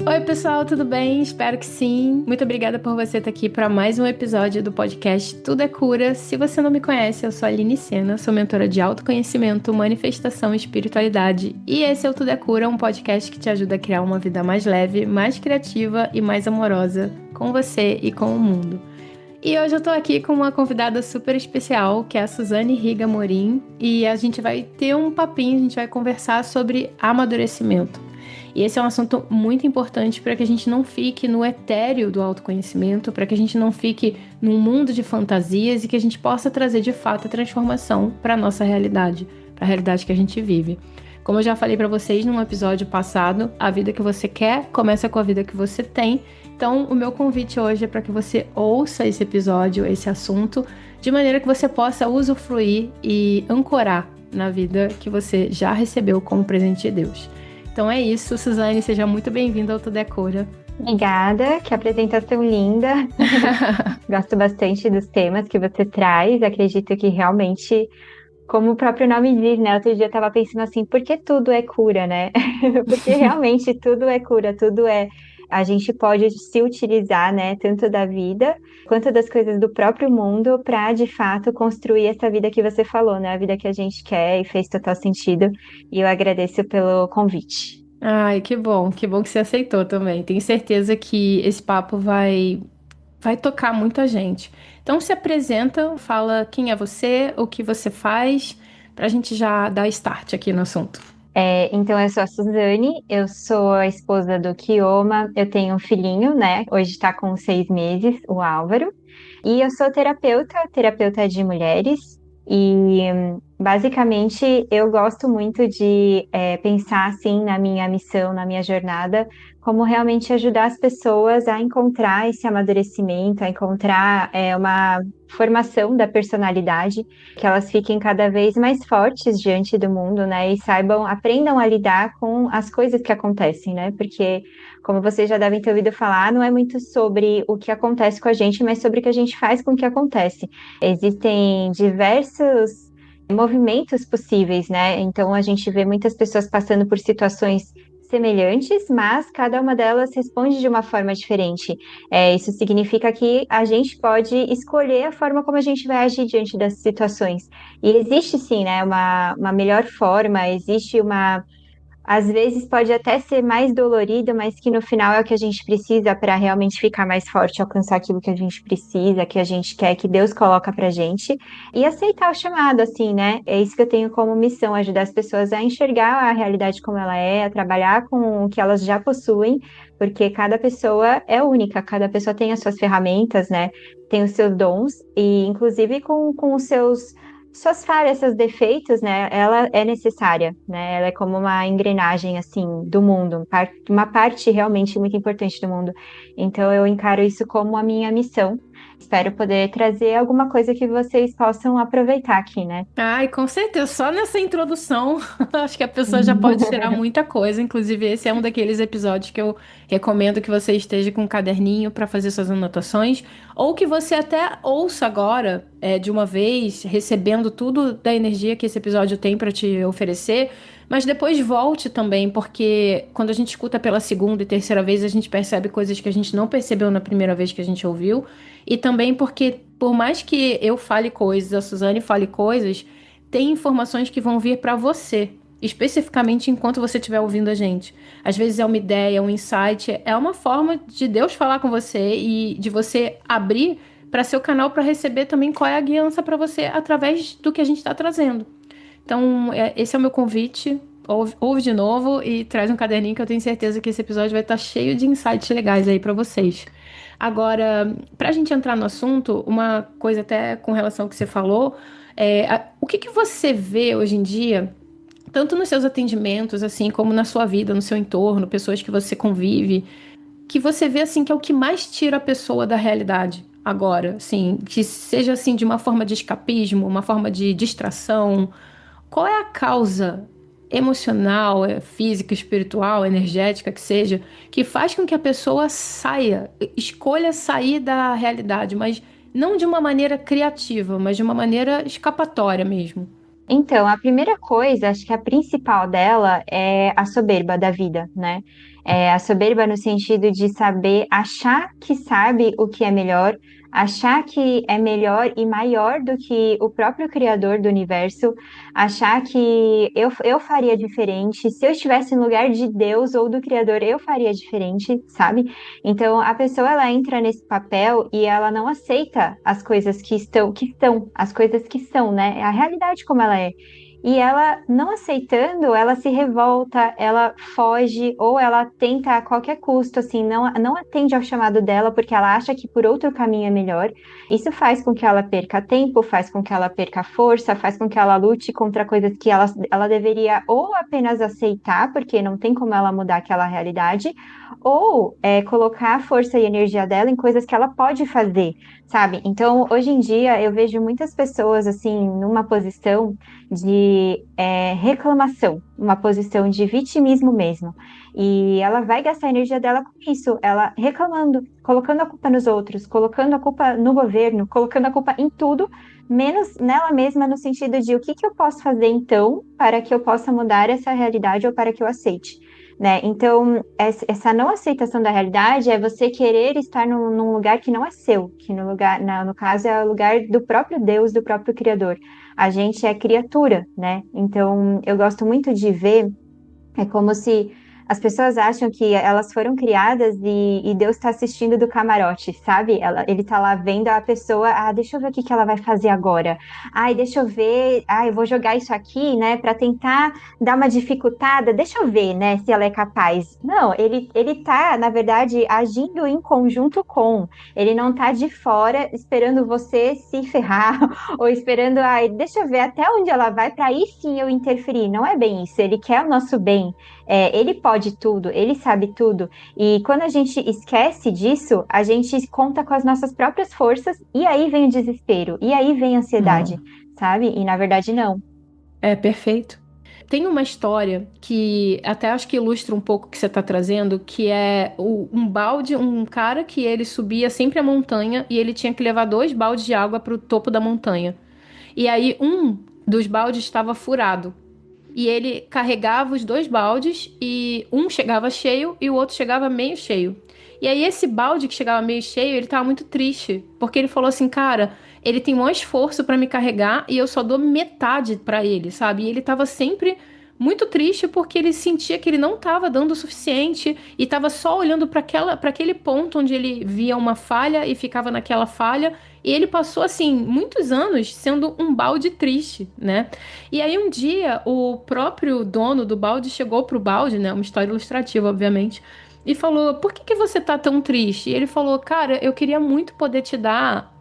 Oi, pessoal, tudo bem? Espero que sim. Muito obrigada por você estar aqui para mais um episódio do podcast Tudo é Cura. Se você não me conhece, eu sou a Aline Sena, sou mentora de autoconhecimento, manifestação e espiritualidade. E esse é o Tudo é Cura, um podcast que te ajuda a criar uma vida mais leve, mais criativa e mais amorosa com você e com o mundo. E hoje eu tô aqui com uma convidada super especial, que é a Suzane Riga Morim, e a gente vai ter um papinho, a gente vai conversar sobre amadurecimento. E esse é um assunto muito importante para que a gente não fique no etéreo do autoconhecimento, para que a gente não fique num mundo de fantasias e que a gente possa trazer de fato a transformação para a nossa realidade, para a realidade que a gente vive. Como eu já falei para vocês num episódio passado, a vida que você quer começa com a vida que você tem. Então, o meu convite hoje é para que você ouça esse episódio, esse assunto, de maneira que você possa usufruir e ancorar na vida que você já recebeu como presente de Deus. Então é isso, Suzane, seja muito bem-vinda ao Tudo é Cura. Obrigada, que apresentação linda. Gosto bastante dos temas que você traz. Acredito que realmente, como o próprio nome diz, né? Outro dia eu estava pensando assim, por que tudo é cura, né? Porque realmente tudo é cura, tudo é. A gente pode se utilizar, né, tanto da vida quanto das coisas do próprio mundo para, de fato, construir essa vida que você falou, né? A vida que a gente quer e fez total sentido. E eu agradeço pelo convite. Ai, que bom que você aceitou também. Tenho certeza que esse papo vai tocar muita gente. Então se apresenta, fala quem é você, o que você faz, pra gente já dar start aqui no assunto. Então, eu sou a Suzane, eu sou a esposa do Kioma, eu tenho um filhinho, né? Hoje está com 6 meses, o Álvaro. E eu sou terapeuta de mulheres. E basicamente eu gosto muito de pensar assim na minha missão, na minha jornada, como realmente ajudar as pessoas a encontrar esse amadurecimento, a encontrar uma formação da personalidade, que elas fiquem cada vez mais fortes diante do mundo, né? E saibam, aprendam a lidar com as coisas que acontecem, né? Porque, como vocês já devem ter ouvido falar, não é muito sobre o que acontece com a gente, mas sobre o que a gente faz com o que acontece. Existem diversos movimentos possíveis, né? Então a gente vê muitas pessoas passando por situações semelhantes, mas cada uma delas responde de uma forma diferente. Isso significa que a gente pode escolher a forma como a gente vai agir diante das situações. E existe sim, né, uma melhor forma, existe uma às vezes pode até ser mais dolorido, mas que no final é o que a gente precisa para realmente ficar mais forte, alcançar aquilo que a gente precisa, que a gente quer, que Deus coloca pra gente, e aceitar o chamado, assim, né? É isso que eu tenho como missão, ajudar as pessoas a enxergar a realidade como ela é, a trabalhar com o que elas já possuem, porque cada pessoa é única, cada pessoa tem as suas ferramentas, né? Tem os seus dons, e inclusive com os seus suas falhas, seus defeitos, né? Ela é necessária, né? Ela é como uma engrenagem, assim, do mundo, uma parte realmente muito importante do mundo. Então, eu encaro isso como a minha missão. Espero poder trazer alguma coisa que vocês possam aproveitar aqui, né? Ai, com certeza, só nessa introdução, acho que a pessoa já pode tirar muita coisa. Inclusive, esse é um daqueles episódios que eu recomendo que você esteja com um caderninho para fazer suas anotações, ou que você até ouça agora, de uma vez, recebendo tudo da energia que esse episódio tem para te oferecer, mas depois volte também, porque quando a gente escuta pela segunda e terceira vez, a gente percebe coisas que a gente não percebeu na primeira vez que a gente ouviu. E também porque, por mais que eu fale coisas, a Suzane fale coisas, tem informações que vão vir para você, especificamente enquanto você estiver ouvindo a gente. Às vezes é uma ideia, um insight, é uma forma de Deus falar com você e de você abrir para seu canal para receber também qual é a guiança para você através do que a gente está trazendo. Então, esse é o meu convite. Ouve de novo e traz um caderninho que eu tenho certeza que esse episódio vai estar cheio de insights legais aí para vocês. Agora, para a gente entrar no assunto, uma coisa até com relação ao que você falou, o que você vê hoje em dia, tanto nos seus atendimentos, assim, como na sua vida, no seu entorno, pessoas que você convive, que você vê, assim, que é o que mais tira a pessoa da realidade agora, assim, que seja, assim, de uma forma de escapismo, uma forma de distração. Qual é a causa emocional, física, espiritual, energética, que seja, que faz com que a pessoa saia, escolha sair da realidade, mas não de uma maneira criativa, mas de uma maneira escapatória mesmo? Então, a primeira coisa, acho que a principal dela é a soberba da vida, né? É a soberba no sentido de saber achar que sabe o que é melhor, achar que é melhor e maior do que o próprio Criador do universo, achar que eu faria diferente, se eu estivesse no lugar de Deus ou do Criador, eu faria diferente, sabe? Então, a pessoa ela entra nesse papel e ela não aceita as coisas as coisas que são, né? É a realidade como ela é. E ela, não aceitando, ela se revolta, ela foge ou ela tenta a qualquer custo, assim, não atende ao chamado dela porque ela acha que por outro caminho é melhor. Isso faz com que ela perca tempo, faz com que ela perca força, faz com que ela lute contra coisas que ela deveria ou apenas aceitar, porque não tem como ela mudar aquela realidade, ou colocar a força e energia dela em coisas que ela pode fazer, sabe? Então, hoje em dia, eu vejo muitas pessoas, assim, numa posição de reclamação, uma posição de vitimismo mesmo. E ela vai gastar a energia dela com isso, ela reclamando, colocando a culpa nos outros, colocando a culpa no governo, colocando a culpa em tudo, menos nela mesma, no sentido de o que que eu posso fazer então para que eu possa mudar essa realidade ou para que eu aceite. Né? Então, essa não aceitação da realidade é você querer estar num lugar que não é seu, que no caso é o lugar do próprio Deus, do próprio Criador. A gente é criatura, né? Então, eu gosto muito de ver, é como se as pessoas acham que elas foram criadas e Deus está assistindo do camarote, sabe? Ele está lá vendo a pessoa, deixa eu ver o que que ela vai fazer agora. Ai, deixa eu ver, eu vou jogar isso aqui, né, para tentar dar uma dificultada, deixa eu ver, né, se ela é capaz. Não, ele tá, na verdade, agindo em conjunto com. Ele não tá de fora esperando você se ferrar ou esperando, deixa eu ver até onde ela vai para aí sim eu interferir. Não é bem isso, ele quer o nosso bem. Ele pode tudo, ele sabe tudo. E quando a gente esquece disso, a gente conta com as nossas próprias forças, e aí vem o desespero, e aí vem a ansiedade, Hum. sabe? E na verdade, não. É perfeito. Tem uma história que até acho que ilustra um pouco o que você está trazendo, que é um balde, um cara que ele subia sempre a montanha e ele tinha que levar 2 baldes de água para o topo da montanha. E aí um dos baldes estava furado. E ele carregava os 2 baldes e um chegava cheio e o outro chegava meio cheio. E aí esse balde que chegava meio cheio, ele tava muito triste, porque ele falou assim, cara, ele tem maior esforço pra me carregar e eu só dou metade pra ele, sabe? E ele tava sempre muito triste porque ele sentia que ele não tava dando o suficiente e tava só olhando para aquele ponto onde ele via uma falha e ficava naquela falha. E ele passou assim muitos anos sendo um balde triste, né? E aí um dia o próprio dono do balde chegou pro balde, né? Uma história ilustrativa, obviamente. E falou: Por que que você tá tão triste? E ele falou: Cara, eu queria muito poder te dar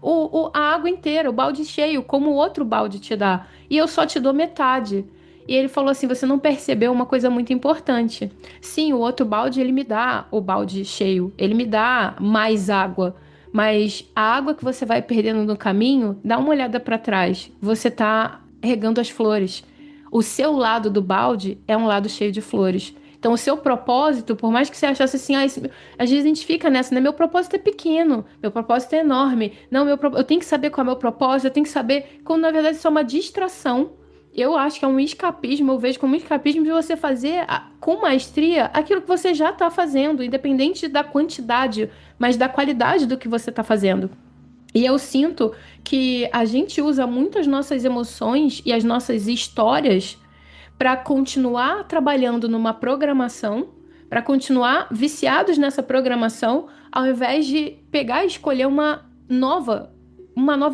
a água inteira, o balde cheio, como o outro balde te dá. E eu só te dou metade. E ele falou assim: Você não percebeu uma coisa muito importante. Sim, o outro balde ele me dá o balde cheio, ele me dá mais água. Mas a água que você vai perdendo no caminho, dá uma olhada para trás. Você tá regando as flores. O seu lado do balde é um lado cheio de flores. Então, o seu propósito, por mais que você achasse assim, às vezes a gente fica nessa, né? Meu propósito é pequeno, meu propósito é enorme. Não, eu tenho que saber qual é o meu propósito, eu tenho que saber, quando na verdade isso é uma distração. Eu acho que é um escapismo, eu vejo como um escapismo de você fazer com maestria aquilo que você já está fazendo, independente da quantidade, mas da qualidade do que você está fazendo. E eu sinto que a gente usa muito as nossas emoções e as nossas histórias para continuar trabalhando numa programação, para continuar viciados nessa programação, ao invés de pegar e escolher uma nova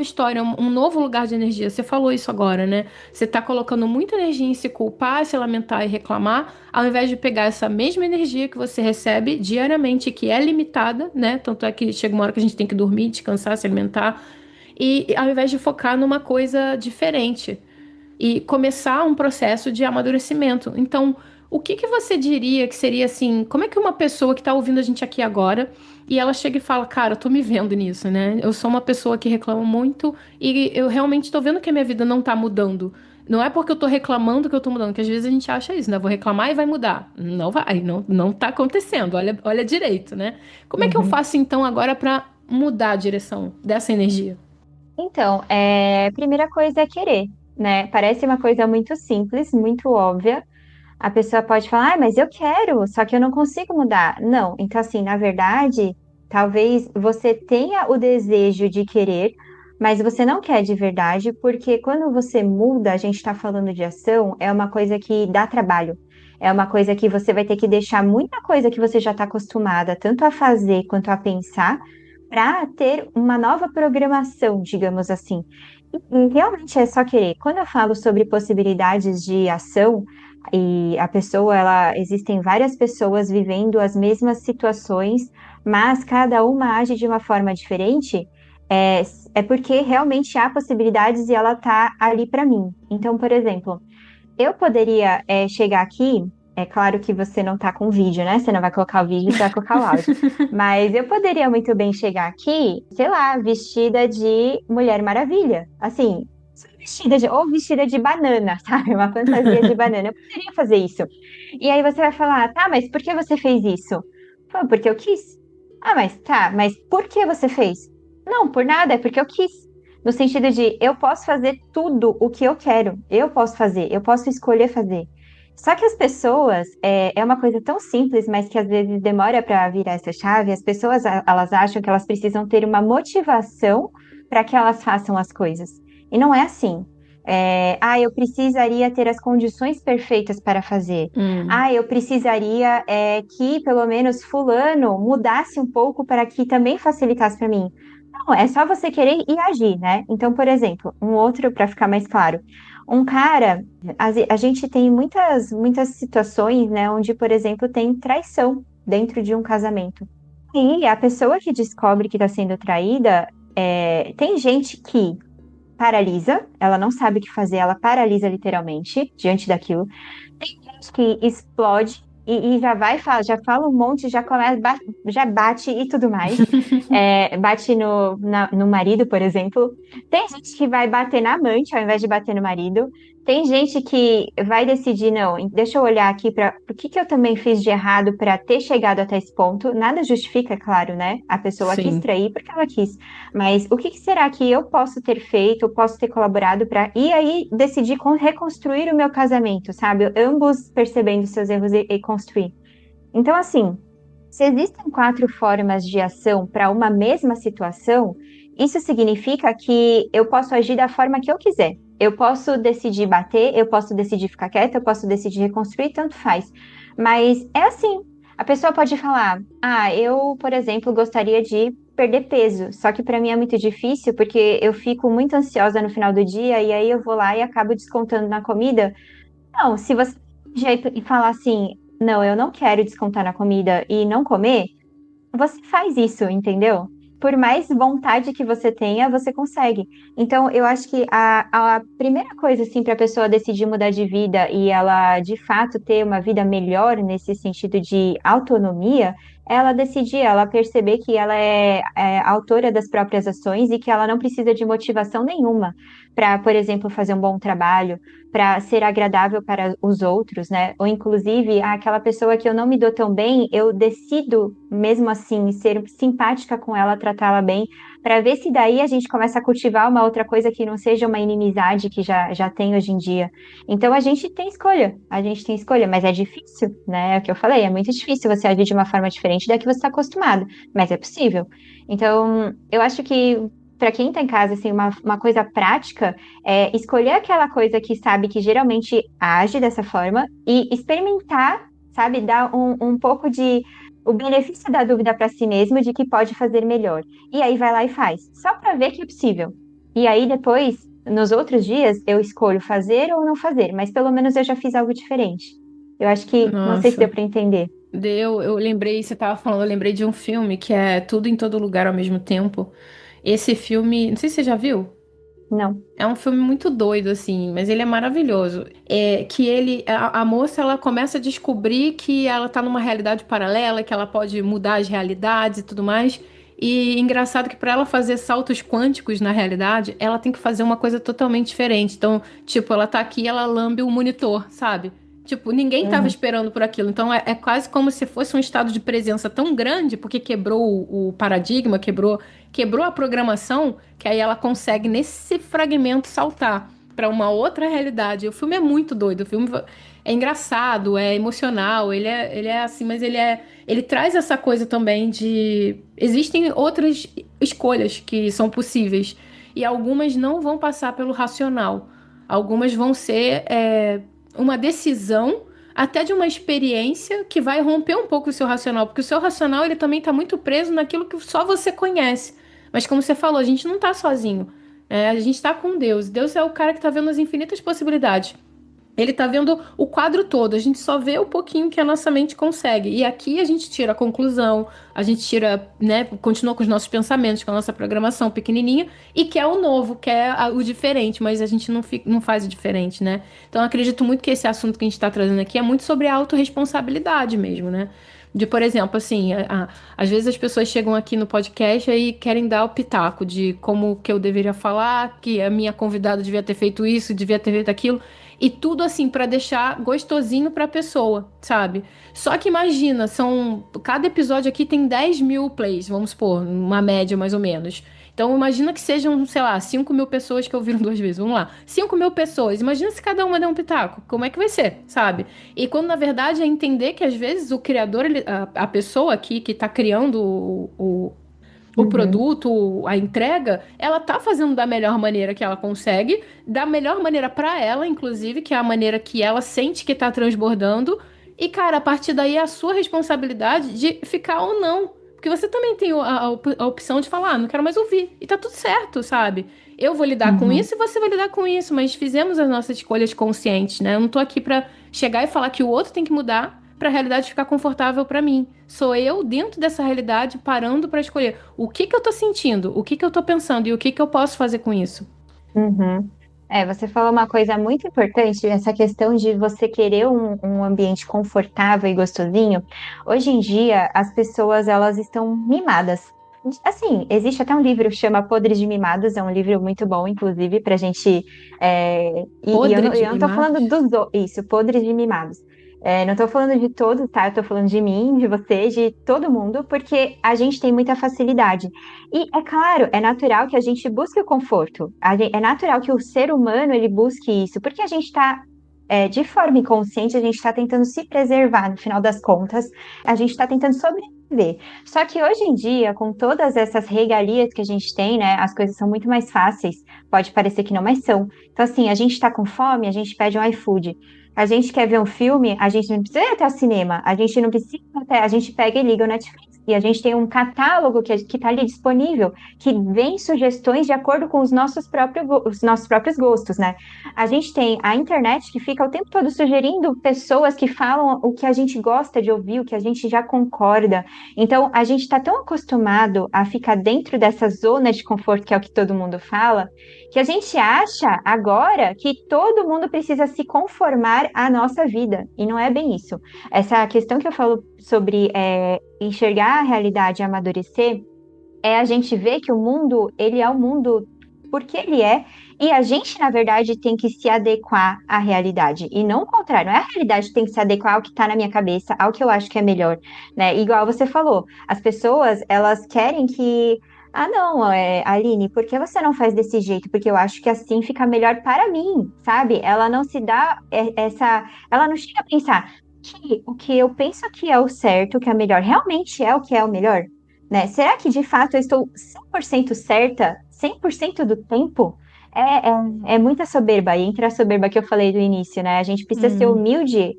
história, um novo lugar de energia. Você falou isso agora, né? Você está colocando muita energia em se culpar, se lamentar e reclamar, ao invés de pegar essa mesma energia que você recebe diariamente, que é limitada, né? Tanto é que chega uma hora que a gente tem que dormir, descansar, se alimentar, e ao invés de focar numa coisa diferente e começar um processo de amadurecimento. Então, o que que você diria que seria assim? Como é que uma pessoa que está ouvindo a gente aqui agora e ela chega e fala, cara, eu tô me vendo nisso, né? Eu sou uma pessoa que reclama muito e eu realmente tô vendo que a minha vida não tá mudando. Não é porque eu tô reclamando que eu tô mudando, que às vezes a gente acha isso, né? Vou reclamar e vai mudar. Não vai, não tá acontecendo. Olha direito, né? Como é que eu Uhum. faço então agora para mudar a direção dessa energia? Então, a primeira coisa é querer. né? Parece uma coisa muito simples, muito óbvia. A pessoa pode falar, ah, mas eu quero, só que eu não consigo mudar. Não, então assim, na verdade, talvez você tenha o desejo de querer, mas você não quer de verdade, porque quando você muda, a gente está falando de ação, é uma coisa que dá trabalho. É uma coisa que você vai ter que deixar muita coisa que você já está acostumada, tanto a fazer quanto a pensar, para ter uma nova programação, digamos assim. E realmente é só querer. Quando eu falo sobre possibilidades de ação, e a pessoa, ela, existem várias pessoas vivendo as mesmas situações, mas cada uma age de uma forma diferente, é, é porque realmente há possibilidades e ela tá ali para mim. Então, por exemplo, eu poderia chegar aqui, é claro que você não tá com vídeo, né? Você não vai colocar o vídeo, você vai colocar o áudio. Mas eu poderia muito bem chegar aqui, sei lá, vestida de Mulher Maravilha. Assim, só vestida de, ou vestida de banana, sabe? Uma fantasia de banana. Eu poderia fazer isso. E aí você vai falar, tá, mas por que você fez isso? Pô, porque eu quis. Ah, mas tá, mas por que você fez? Não, por nada, é porque eu quis. No sentido de eu posso fazer tudo o que eu quero, eu posso fazer, eu posso escolher fazer. Só que as pessoas, é uma coisa tão simples, mas que às vezes demora para virar essa chave. As pessoas, elas acham que elas precisam ter uma motivação para que elas façam as coisas. E não é assim. Eu precisaria ter as condições perfeitas para fazer. Hum, Eu precisaria que pelo menos fulano mudasse um pouco para que também facilitasse para mim. Não, é só você querer e agir, né? Então, por exemplo, um outro para ficar mais claro. Um cara, a gente tem muitas situações, né, onde, por exemplo, tem traição dentro de um casamento. E a pessoa que descobre que está sendo traída, tem gente que paralisa, ela não sabe o que fazer, ela paralisa literalmente diante daquilo. Tem gente que explode e já vai, já fala um monte, já começa, já bate e tudo mais. Bate no marido, por exemplo. Tem gente que vai bater na amante ao invés de bater no marido. Tem gente que vai decidir, não, deixa eu olhar aqui para o que que eu também fiz de errado para ter chegado até esse ponto. Nada justifica, é claro, né? A pessoa quis sim. trair porque ela quis. Mas o que que será que eu posso ter feito, eu posso ter colaborado para e aí decidir reconstruir o meu casamento, sabe? Ambos percebendo seus erros e construir. Então, assim, se existem quatro formas de ação para uma mesma situação, isso significa que eu posso agir da forma que eu quiser. Eu posso decidir bater, eu posso decidir ficar quieta, eu posso decidir reconstruir, tanto faz. Mas é assim. A pessoa pode falar: eu, por exemplo, gostaria de perder peso, só que para mim é muito difícil porque eu fico muito ansiosa no final do dia e aí eu vou lá e acabo descontando na comida. Não, se você jeito e falar assim, não, eu não quero descontar na comida e não comer, você faz isso, entendeu? Por mais vontade que você tenha, você consegue. Então, eu acho que a primeira coisa, assim, para a pessoa decidir mudar de vida e ela, de fato, ter uma vida melhor nesse sentido de autonomia, é ela decidir, ela perceber que ela é autora das próprias ações e que ela não precisa de motivação nenhuma para, por exemplo, fazer um bom trabalho, para ser agradável para os outros, né? Ou inclusive, aquela pessoa que eu não me dou tão bem, eu decido mesmo assim ser simpática com ela, tratá-la bem, para ver se daí a gente começa a cultivar uma outra coisa que não seja uma inimizade que já tem hoje em dia. Então a gente tem escolha, mas é difícil, né? É o que eu falei, é muito difícil você agir de uma forma diferente da que você está acostumado, mas é possível. Então, eu acho que para quem está em casa, assim, uma coisa prática é escolher aquela coisa que sabe que geralmente age dessa forma e experimentar, sabe, dar um pouco de o benefício da dúvida para si mesmo de que pode fazer melhor. E aí vai lá e faz, só para ver que é possível. E aí depois, nos outros dias, eu escolho fazer ou não fazer, mas pelo menos eu já fiz algo diferente. Eu acho que, não sei se deu Nossa. para entender. Eu lembrei, você tava falando, eu lembrei de um filme que é Tudo em Todo Lugar ao mesmo tempo. Esse filme, não sei se você já viu. Não. É um filme muito doido, assim, mas ele é maravilhoso. É que a moça, ela começa a descobrir que ela tá numa realidade paralela, que ela pode mudar as realidades e tudo mais. E engraçado que para ela fazer saltos quânticos na realidade, ela tem que fazer uma coisa totalmente diferente. Então, tipo, ela tá aqui, ela lambe o monitor, sabe? Tipo, ninguém tava Uhum. esperando por aquilo. Então, é quase como se fosse um estado de presença tão grande, porque quebrou o paradigma, quebrou a programação, que aí ela consegue nesse fragmento saltar. para uma outra realidade. O filme é muito doido, o filme é engraçado, é emocional, ele é assim, mas ele traz essa coisa também de existem outras escolhas que são possíveis e algumas não vão passar pelo racional, algumas vão ser uma decisão até de uma experiência que vai romper um pouco o seu racional, porque o seu racional ele também está muito preso naquilo que só você conhece. Mas como você falou, a gente não está sozinho. A gente está com Deus. Deus é o cara que está vendo as infinitas possibilidades. Ele está vendo o quadro todo, a gente só vê o pouquinho que a nossa mente consegue. E aqui a gente tira a conclusão, a gente tira, né, continua com os nossos pensamentos, com a nossa programação pequenininha e quer o novo, quer o diferente, mas a gente não faz o diferente, né? Então eu acredito muito que esse assunto que a gente está trazendo aqui é muito sobre a autorresponsabilidade mesmo, né? De, por exemplo, assim, às vezes as pessoas chegam aqui no podcast e querem dar o pitaco de como que eu deveria falar, que a minha convidada devia ter feito isso, devia ter feito aquilo. E tudo assim pra deixar gostosinho pra pessoa, sabe? Só que imagina, cada episódio aqui tem 10 mil plays, vamos supor, uma média mais ou menos. Então imagina que sejam, sei lá, 5 mil pessoas que ouviram 2 vezes. Vamos lá, 5 mil pessoas. Imagina se cada uma der um pitaco. Como é que vai ser, sabe? E quando na verdade é entender que às vezes o criador, a pessoa aqui que tá criando o Uhum. produto, a entrega, ela tá fazendo da melhor maneira que ela consegue, da melhor maneira para ela, inclusive, que é a maneira que ela sente que tá transbordando. E, cara, a partir daí é a sua responsabilidade de ficar ou não. Porque você também tem a opção de falar, não quero mais ouvir. E tá tudo certo, sabe? Eu vou lidar com Uhum. isso e você vai lidar com isso, mas fizemos as nossas escolhas conscientes, né? Eu não tô aqui pra chegar e falar que o outro tem que mudar para a realidade ficar confortável para mim. Sou eu dentro dessa realidade parando para escolher o que que eu tô sentindo, o que que eu tô pensando e o que que eu posso fazer com isso. Uhum. Você falou uma coisa muito importante, essa questão de você querer um ambiente confortável e gostosinho. Hoje em dia, as pessoas elas estão mimadas. Assim, existe até um livro que chama Podres de Mimados, é um livro muito bom, inclusive, para a gente. E Podre de eu não tô falando mimados? isso, Podres de Mimados. Não estou falando de todos, tá? Eu tô falando de mim, de você, de todo mundo, porque a gente tem muita facilidade. E é claro, é natural que a gente busque o conforto. É natural que o ser humano ele busque isso, porque a gente está de forma inconsciente, a gente está tentando se preservar, no final das contas, a gente está tentando sobreviver. Só que hoje em dia, com todas essas regalias que a gente tem, né, as coisas são muito mais fáceis. Pode parecer que não, mas são. Então, assim, a gente está com fome, a gente pede um iFood. A gente quer ver um filme, a gente não precisa ir até o cinema, a gente não precisa até, a gente pega e liga o Netflix. E a gente tem um catálogo que está ali disponível, que vem sugestões de acordo com os nossos próprios gostos, né? A gente tem a internet que fica o tempo todo sugerindo pessoas que falam o que a gente gosta de ouvir, o que a gente já concorda. Então, a gente está tão acostumado a ficar dentro dessa zona de conforto, que é o que todo mundo fala, que a gente acha agora que todo mundo precisa se conformar à nossa vida. E não é bem isso. Essa questão que eu falo sobre enxergar a realidade e amadurecer é a gente ver que o mundo, ele é o mundo porque ele é, e a gente, na verdade, tem que se adequar à realidade, e não o contrário, não é a realidade que tem que se adequar ao que está na minha cabeça, ao que eu acho que é melhor, né? Igual você falou, as pessoas, elas querem que, ah, não, Aline, por que você não faz desse jeito? Porque eu acho que assim fica melhor para mim, sabe? Ela não se dá ela não chega a pensar que o que eu penso que é o certo, que é melhor, realmente é o que é o melhor? Né? Será que de fato eu estou 100% certa, 100% do tempo? É muita soberba, e entre a soberba que eu falei do início, né? A gente precisa ser Hum. humilde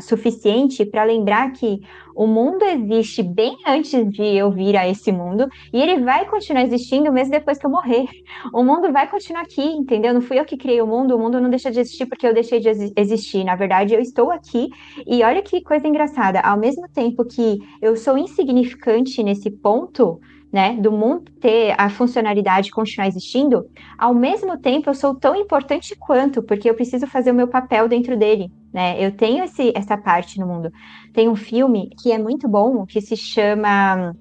suficiente para lembrar que o mundo existe bem antes de eu vir a esse mundo, e ele vai continuar existindo mesmo depois que eu morrer. O mundo vai continuar aqui, entendeu? Não fui eu que criei o mundo não deixa de existir porque eu deixei de existir. Na verdade, eu estou aqui, e olha que coisa engraçada, ao mesmo tempo que eu sou insignificante nesse ponto, né, do mundo ter a funcionalidade de continuar existindo, ao mesmo tempo eu sou tão importante quanto, porque eu preciso fazer o meu papel dentro dele, né? Eu tenho essa parte no mundo. Tem um filme que é muito bom, que se chama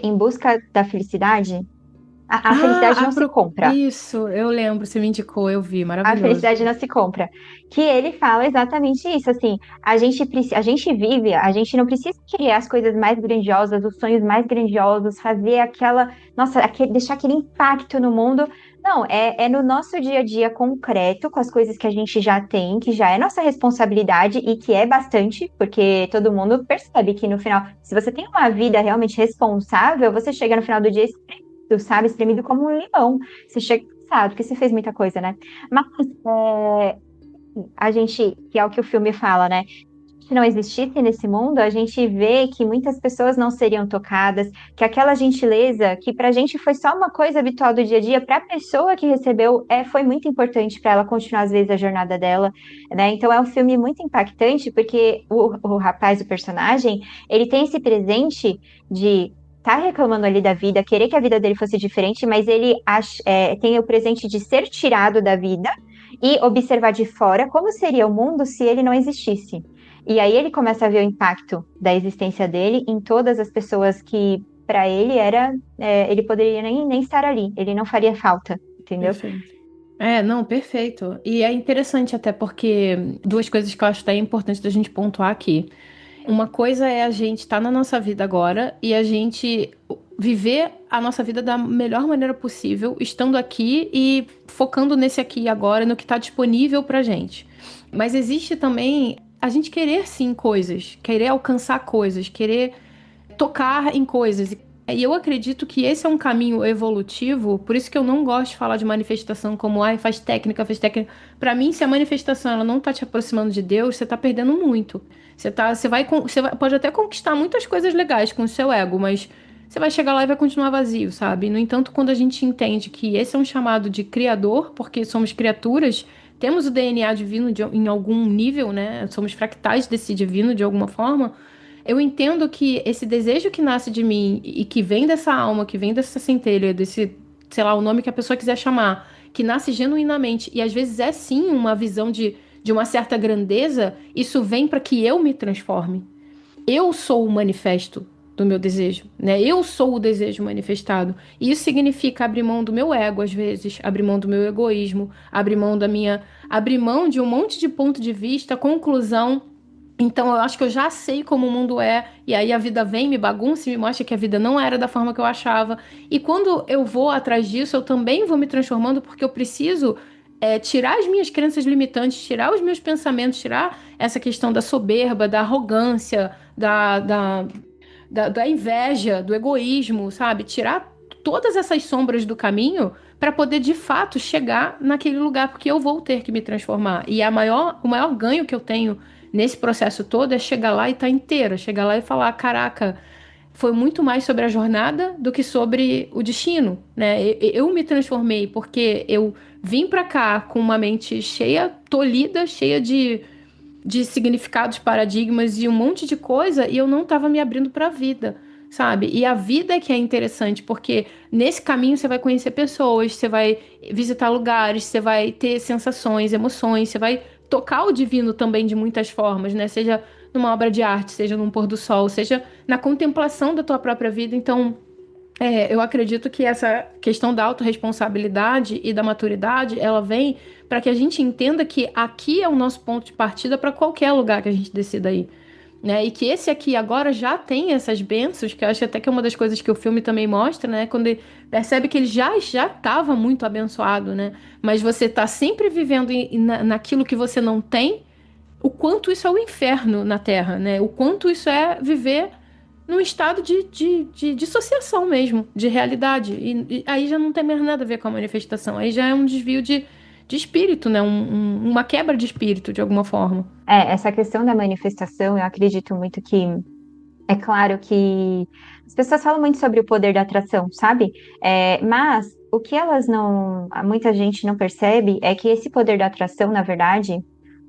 Em Busca da Felicidade. A felicidade não se compra. Isso, eu lembro, você me indicou, eu vi, A maravilhoso. felicidade não se compra. Que ele fala exatamente isso, assim, a gente vive, a gente não precisa criar as coisas mais grandiosas, os sonhos mais grandiosos, fazer aquela, nossa, deixar aquele impacto no mundo. Não, é no nosso dia a dia concreto, com as coisas que a gente já tem, que já é nossa responsabilidade e que é bastante, porque todo mundo percebe que no final, se você tem uma vida realmente responsável, você chega no final do dia espremido, sabe? Espremido como um limão. Você chega cansado, porque você fez muita coisa, né? Mas a gente, que é o que o filme fala, né? Se não existisse nesse mundo, a gente vê que muitas pessoas não seriam tocadas, que aquela gentileza que pra gente foi só uma coisa habitual do dia a dia, para a pessoa que recebeu foi muito importante para ela continuar às vezes a jornada dela, né? Então é um filme muito impactante porque o rapaz, o personagem, ele tem esse presente de estar reclamando ali da vida, querer que a vida dele fosse diferente, mas ele tem o presente de ser tirado da vida e observar de fora como seria o mundo se ele não existisse. E aí ele começa a ver o impacto da existência dele em todas as pessoas que, para ele, ele poderia nem estar ali, ele não faria falta, entendeu? Perfeito. É, não, perfeito. E é interessante até porque duas coisas que eu acho até importante da gente pontuar aqui. Uma coisa é a gente estar na nossa vida agora e a gente viver a nossa vida da melhor maneira possível, estando aqui e focando nesse aqui e agora, no que está disponível pra gente. Mas existe também a gente querer sim coisas, querer alcançar coisas, querer tocar em coisas. E eu acredito que esse é um caminho evolutivo, por isso que eu não gosto de falar de manifestação como, ai, faz técnica, faz técnica. Para mim, se a manifestação ela não tá te aproximando de Deus, você tá perdendo muito. Pode até conquistar muitas coisas legais com o seu ego, mas você vai chegar lá e vai continuar vazio, sabe? No entanto, quando a gente entende que esse é um chamado de criador, porque somos criaturas, temos o DNA divino em algum nível, né? Somos fractais desse divino de alguma forma. Eu entendo que esse desejo que nasce de mim e que vem dessa alma, que vem dessa centelha, desse, sei lá, o nome que a pessoa quiser chamar, que nasce genuinamente, e às vezes é sim uma visão de uma certa grandeza, isso vem para que eu me transforme. Eu sou o manifesto do meu desejo, né? Eu sou o desejo manifestado. E isso significa abrir mão do meu ego, às vezes, abrir mão do meu egoísmo, abrir mão de um monte de ponto de vista, conclusão. Então, eu acho que eu já sei como o mundo é, e aí a vida vem, me bagunça e me mostra que a vida não era da forma que eu achava. E quando eu vou atrás disso, eu também vou me transformando, porque eu preciso tirar as minhas crenças limitantes, tirar os meus pensamentos, tirar essa questão da soberba, da arrogância, da inveja, do egoísmo, sabe? Tirar todas essas sombras do caminho para poder de fato chegar naquele lugar, porque eu vou ter que me transformar. E o maior ganho que eu tenho nesse processo todo é chegar lá e estar inteira, chegar lá e falar, caraca, foi muito mais sobre a jornada do que sobre o destino, né? Eu me transformei porque eu vim para cá com uma mente cheia, tolhida, cheia de significados, paradigmas e um monte de coisa, e eu não estava me abrindo para a vida, sabe? E a vida é que é interessante, porque nesse caminho você vai conhecer pessoas, você vai visitar lugares, você vai ter sensações, emoções, você vai tocar o divino também de muitas formas, né? Seja numa obra de arte, seja num pôr do sol, seja na contemplação da tua própria vida. Então, eu acredito que essa questão da autorresponsabilidade e da maturidade, ela vem para que a gente entenda que aqui é o nosso ponto de partida para qualquer lugar que a gente decida ir, né? E que esse aqui agora já tem essas bênçãos, que eu acho até que é uma das coisas que o filme também mostra, né? Quando ele percebe que ele já estava muito abençoado, né? Mas você tá sempre vivendo naquilo que você não tem, o quanto isso é o inferno na Terra, né? O quanto isso é viver num estado de dissociação mesmo, de realidade. E aí já não tem mais nada a ver com a manifestação. Aí já é um desvio de espírito, né? Uma quebra de espírito, de alguma forma. Essa questão da manifestação, eu acredito muito que é claro que as pessoas falam muito sobre o poder da atração, sabe? Mas o que muita gente não percebe é que esse poder da atração, na verdade,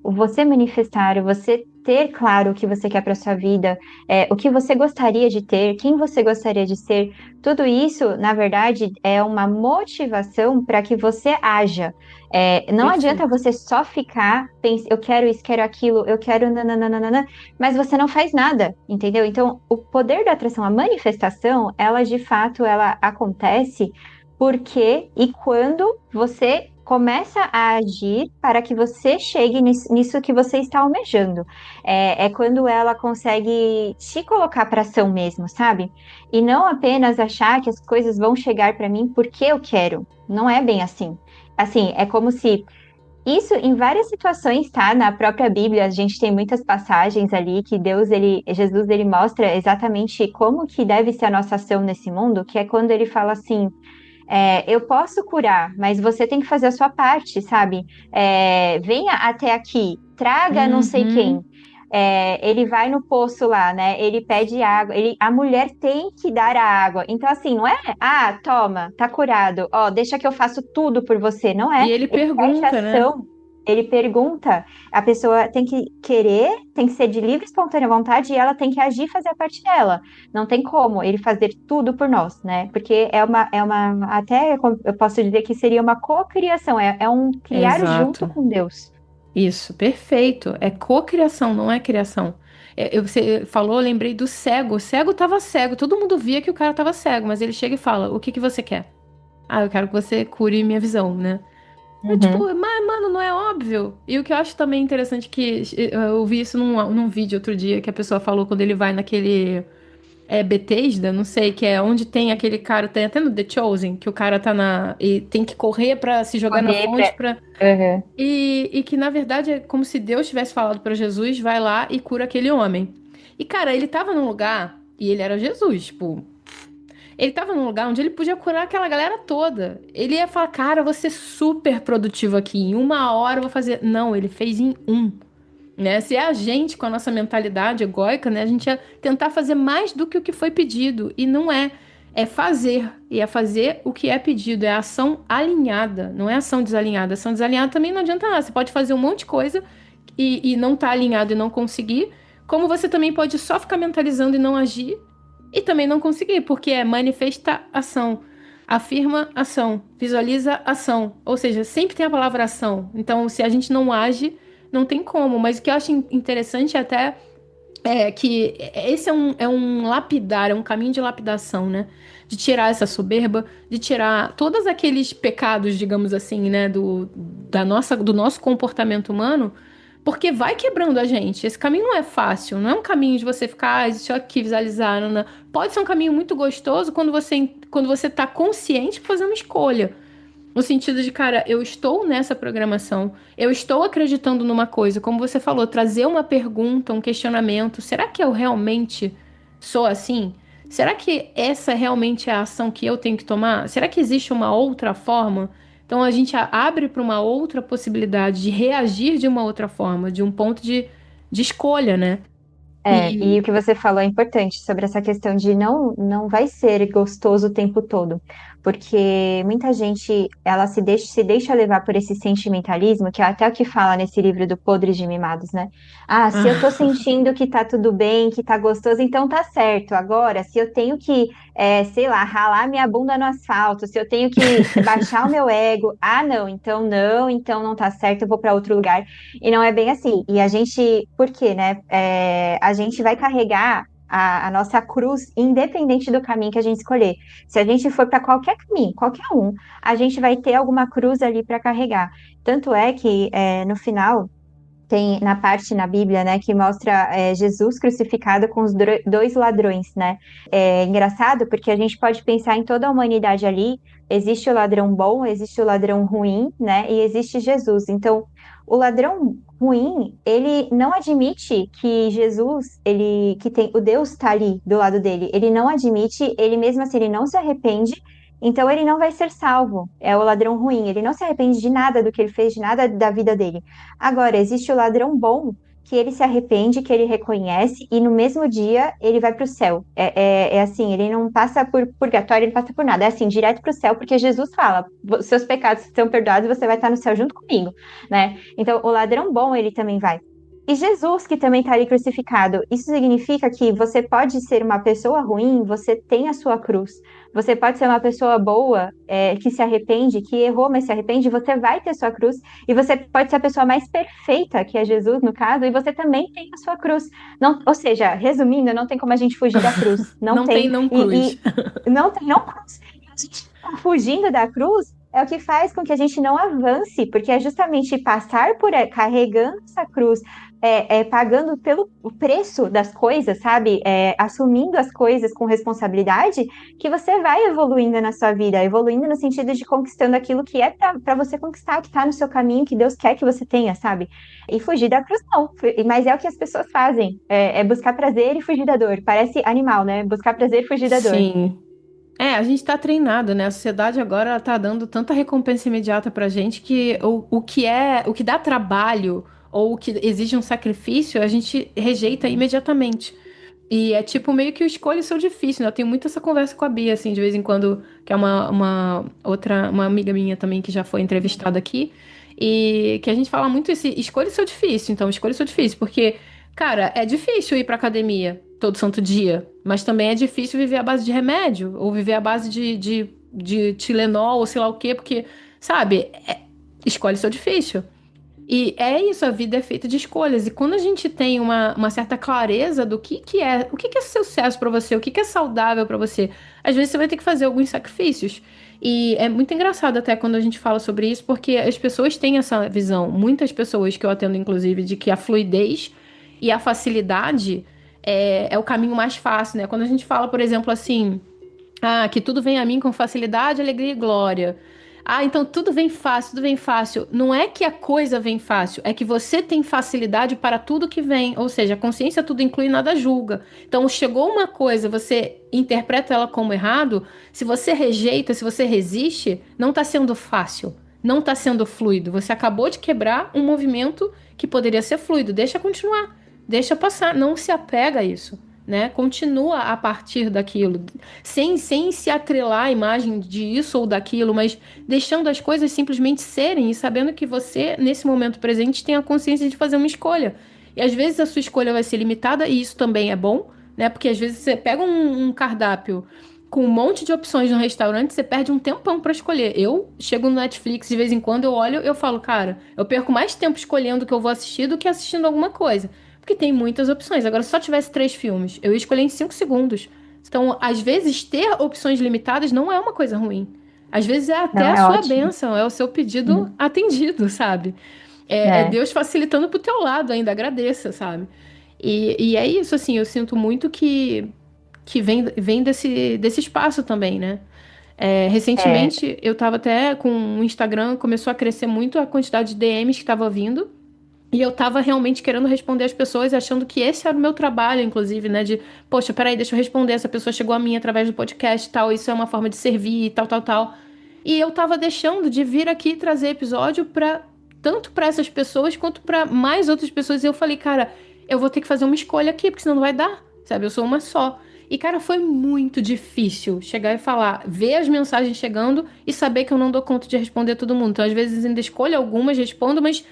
o você manifestar, o você ter claro o que você quer para sua vida, o que você gostaria de ter, quem você gostaria de ser, tudo isso, na verdade, é uma motivação para que você haja. Não adianta Perfeito. você só ficar, eu quero isso, quero aquilo, eu quero nananana, mas você não faz nada, entendeu? Então, o poder da atração, a manifestação, ela de fato, ela acontece por que e quando você começa a agir para que você chegue nisso que você está almejando. É quando ela consegue te colocar para ação mesmo, sabe? E não apenas achar que as coisas vão chegar para mim porque eu quero. Não é bem assim. Assim, é como se isso em várias situações, tá? Na própria Bíblia, a gente tem muitas passagens ali que Jesus, ele mostra exatamente como que deve ser a nossa ação nesse mundo, que é quando ele fala assim, eu posso curar, mas você tem que fazer a sua parte, sabe? Venha até aqui, traga não sei quem. Uhum. Ele vai no poço lá, né? Ele pede água, a mulher tem que dar a água. Então, assim, não é, toma, tá curado, ó, deixa que eu faço tudo por você. Não E é. ele Ele pede pergunta, né? ação, ele pergunta, a pessoa tem que querer, tem que ser de livre e espontânea vontade e ela tem que agir e fazer a parte dela. Não tem como ele fazer tudo por nós, né? Porque até eu posso dizer que seria uma cocriação, é um criar junto Exato. com Deus. Isso, perfeito. É cocriação, não é criação. Você falou, eu lembrei do cego. O cego tava cego. Todo mundo via que o cara tava cego, mas ele chega e fala: O que que você quer? Ah, eu quero que você cure minha visão, né? É tipo, Uhum. mas, mano, não é óbvio. E o que eu acho também interessante que eu vi isso num vídeo outro dia que a pessoa falou quando ele vai naquele Bethesda, não sei, que é onde tem aquele cara, tem até no The Chosen, que o cara tá e tem que correr pra se jogar na Correr pra. fonte pra. Uhum. E que na verdade é como se Deus tivesse falado pra Jesus, vai lá e cura aquele homem. E cara, ele tava num lugar e ele era Jesus, tipo, ele tava num lugar onde ele podia curar aquela galera toda. Ele ia falar, cara, eu vou ser super produtivo aqui. Em 1 hora eu vou fazer. Não, ele fez em um. Né? Se é a gente com a nossa mentalidade egóica, né? A gente ia tentar fazer mais do que o que foi pedido. E não é. É fazer. E é fazer o que é pedido. É a ação alinhada. Não é ação desalinhada. Ação desalinhada também não adianta nada. Você pode fazer um monte de coisa e não tá alinhado e não conseguir. Como você também pode só ficar mentalizando e não agir e também não conseguir, porque é manifesta ação, afirma ação, visualiza ação. Ou seja, sempre tem a palavra ação. Então, se a gente não age, não tem como. Mas o que eu acho interessante até é que esse é um lapidar, é um caminho de lapidação, né? De tirar essa soberba, de tirar todos aqueles pecados, digamos assim, né? Do nosso comportamento humano, porque vai quebrando a gente. Esse caminho não é fácil, não é um caminho de você ficar, deixa eu aqui visualizar, não, não. Pode ser um caminho muito gostoso quando você tá consciente de fazer uma escolha. No sentido de, cara, eu estou nessa programação, eu estou acreditando numa coisa, como você falou, trazer uma pergunta, um questionamento. Será que eu realmente sou assim? Será que essa realmente é a ação que eu tenho que tomar? Será que existe uma outra forma? Então a gente abre para uma outra possibilidade de reagir de uma outra forma, de um ponto de escolha, né? E o que você falou é importante sobre essa questão de não vai ser gostoso o tempo todo, porque muita gente ela se deixa levar por esse sentimentalismo, que é até o que fala nesse livro do Podres de Mimados, né? Ah, se eu tô Ah, sentindo que tá tudo bem, que tá gostoso, então tá certo. Agora, se eu tenho que, sei lá, ralar minha bunda no asfalto, se eu tenho que baixar o meu ego, não, então não tá certo, eu vou para outro lugar. E não é bem assim. E a gente, por quê, né? A gente vai carregar a nossa cruz, independente do caminho que a gente escolher. Se a gente for para qualquer caminho, qualquer um, a gente vai ter alguma cruz ali para carregar. Tanto é que no final tem na parte na Bíblia, né, que mostra Jesus crucificado com os dois ladrões, né? É engraçado porque a gente pode pensar em toda a humanidade ali. Existe o ladrão bom, existe o ladrão ruim, né? E existe Jesus. Então, o ladrão ruim, ele não admite que Jesus, que tem o Deus está ali do lado dele. Ele não admite, ele mesmo assim, ele não se arrepende. Então ele não vai ser salvo. É o ladrão ruim. Ele não se arrepende de nada do que ele fez, de nada da vida dele. Agora, existe o ladrão bom, que ele se arrepende, que ele reconhece, e no mesmo dia ele vai para o céu. É assim, ele não passa por purgatório, ele passa por nada. É assim, direto para o céu, porque Jesus fala: seus pecados são perdoados, você vai estar no céu junto comigo, né? Então, o ladrão bom, ele também vai. E Jesus, que também está ali crucificado, isso significa que você pode ser uma pessoa ruim, você tem a sua cruz. Você pode ser uma pessoa boa, que se arrepende, que errou, mas se arrepende, você vai ter sua cruz. E você pode ser a pessoa mais perfeita, que é Jesus, no caso, e você também tem a sua cruz. Não, ou seja, resumindo, não tem como a gente fugir da cruz. Não não tem tem. não E cruz. não tem, não cruz. fugindo da cruz é o que faz com que a gente não avance, porque é justamente passar por carregando essa cruz, pagando pelo o preço das coisas, sabe? Assumindo as coisas com responsabilidade, que você vai evoluindo na sua vida, evoluindo no sentido de conquistando aquilo que é para você conquistar, que está no seu caminho, que Deus quer que você tenha, sabe? E fugir da cruz, não. Mas é o que as pessoas fazem, é buscar prazer e fugir da dor. Parece animal, né? Buscar prazer e fugir da dor. Sim. É, a gente tá treinado, né? A sociedade agora ela tá dando tanta recompensa imediata pra gente que o que dá trabalho ou o que exige um sacrifício, a gente rejeita imediatamente. E é tipo meio que o escolha seu difícil, né? Eu tenho muito essa conversa com a Bia, assim, de vez em quando, que é uma amiga minha também que já foi entrevistada aqui, e que a gente fala muito esse escolha seu difícil, então, escolha seu difícil, porque, cara, é difícil ir pra academia todo santo dia, mas também é difícil viver à base de remédio, ou viver à base de Tilenol, ou sei lá o quê, porque, sabe, escolhe seu difícil. E é isso, a vida é feita de escolhas. E quando a gente tem uma certa clareza do que é, o que é sucesso pra você, o que é saudável pra você, às vezes você vai ter que fazer alguns sacrifícios. E é muito engraçado até quando a gente fala sobre isso, porque as pessoas têm essa visão, muitas pessoas que eu atendo, inclusive, de que a fluidez e a facilidade é o caminho mais fácil, né? Quando a gente fala, por exemplo, assim. Ah, que tudo vem a mim com facilidade, alegria e glória. Ah, então tudo vem fácil, tudo vem fácil. Não é que a coisa vem fácil, é que você tem facilidade para tudo que vem. Ou seja, a consciência tudo inclui, nada julga. Então, chegou uma coisa, você interpreta ela como errado, se você rejeita, se você resiste, não está sendo fácil, não está sendo fluido. Você acabou de quebrar um movimento que poderia ser fluido. Deixa continuar, deixa passar, não se apega a isso. Né? Continua a partir daquilo, sem se atrelar à imagem disso ou daquilo, mas deixando as coisas simplesmente serem e sabendo que você, nesse momento presente, tem a consciência de fazer uma escolha. E às vezes a sua escolha vai ser limitada, e isso também é bom, né? Porque às vezes você pega um cardápio com um monte de opções no restaurante, você perde um tempão para escolher. Eu chego no Netflix, de vez em quando eu olho, eu falo, cara, eu perco mais tempo escolhendo o que eu vou assistir do que assistindo alguma coisa. Porque tem muitas opções. Agora, se só tivesse 3 filmes, eu ia escolher em 5 segundos. Então, às vezes, ter opções limitadas não é uma coisa ruim. Às vezes é até Não, a é sua ótimo. bênção, é o seu pedido Uhum. atendido, sabe? É É, Deus facilitando pro teu lado ainda, agradeça, sabe? E é isso, assim, eu sinto muito que vem desse espaço também, né? é, Recentemente, eu tava até com o Instagram, começou a crescer muito a quantidade de DMs que tava vindo. E eu tava realmente querendo responder as pessoas, achando que esse era o meu trabalho, inclusive, né? De, poxa, peraí, deixa eu responder. Essa pessoa chegou a mim através do podcast e tal, isso é uma forma de servir e tal, tal, tal. E eu tava deixando de vir aqui trazer episódio pra tanto pra essas pessoas quanto pra mais outras pessoas. E eu falei, cara, eu vou ter que fazer uma escolha aqui, porque senão não vai dar, sabe? Eu sou uma só. E, cara, foi muito difícil chegar e falar, ver as mensagens chegando e saber que eu não dou conta de responder todo mundo. Então, às vezes, ainda escolho algumas, respondo, mas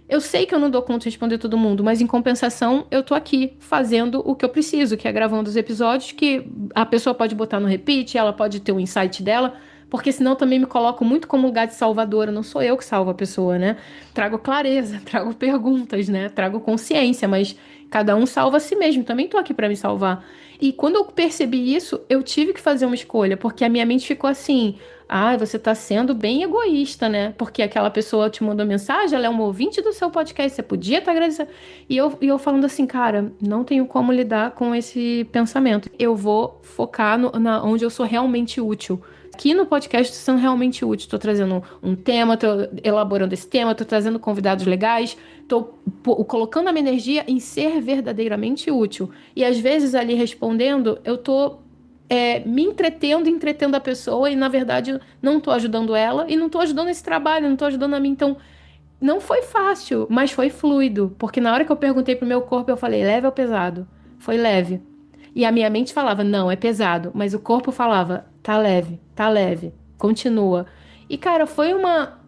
eu sei que eu não dou conta de responder todo mundo, mas em compensação, eu tô aqui fazendo o que eu preciso, que é gravando os episódios que a pessoa pode botar no repeat, ela pode ter o insight dela, porque senão eu também me coloco muito como lugar de salvadora, não sou eu que salvo a pessoa, né? Trago clareza, trago perguntas, né? Trago consciência, mas cada um salva a si mesmo, também tô aqui pra me salvar. E quando eu percebi isso, eu tive que fazer uma escolha, porque a minha mente ficou assim: ah, você tá sendo bem egoísta, né? Porque aquela pessoa te mandou mensagem, ela é uma ouvinte do seu podcast, você podia estar agradecendo. E eu falando assim, cara, não tenho como lidar com esse pensamento. Eu vou focar onde eu sou realmente útil. Aqui no podcast estou sendo realmente útil. Estou trazendo um tema, estou elaborando esse tema, estou trazendo convidados legais, estou colocando a minha energia em ser verdadeiramente útil. E às vezes ali respondendo, eu tô me entretendo, entretendo a pessoa e na verdade não tô ajudando ela e não tô ajudando esse trabalho, não tô ajudando a mim. Então, não foi fácil, mas foi fluido, porque na hora que eu perguntei pro meu corpo, eu falei, leve ou pesado? Foi leve. E a minha mente falava, não, é pesado, mas o corpo falava, tá leve, continua. E cara, foi uma.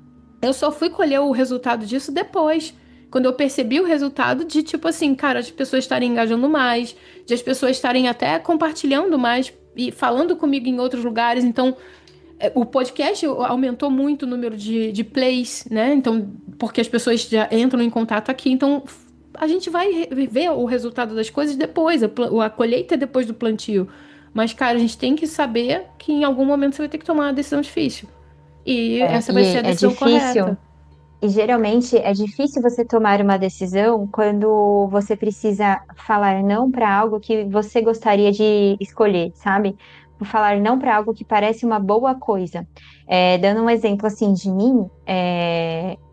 Eu só fui colher o resultado disso depois. Quando eu percebi o resultado de, tipo assim, cara, as pessoas estarem engajando mais, de as pessoas estarem até compartilhando mais e falando comigo em outros lugares. Então, o podcast aumentou muito o número de plays, né? Então, porque as pessoas já entram em contato aqui. Então, a gente vai ver o resultado das coisas depois. A colheita é depois do plantio. Mas, cara, a gente tem que saber que em algum momento você vai ter que tomar uma decisão difícil. E É, essa vai ser e a é decisão difícil. correta. E geralmente é difícil você tomar uma decisão quando você precisa falar não para algo que você gostaria de escolher, sabe? Falar não para algo que parece uma boa coisa. Dando um exemplo assim de mim,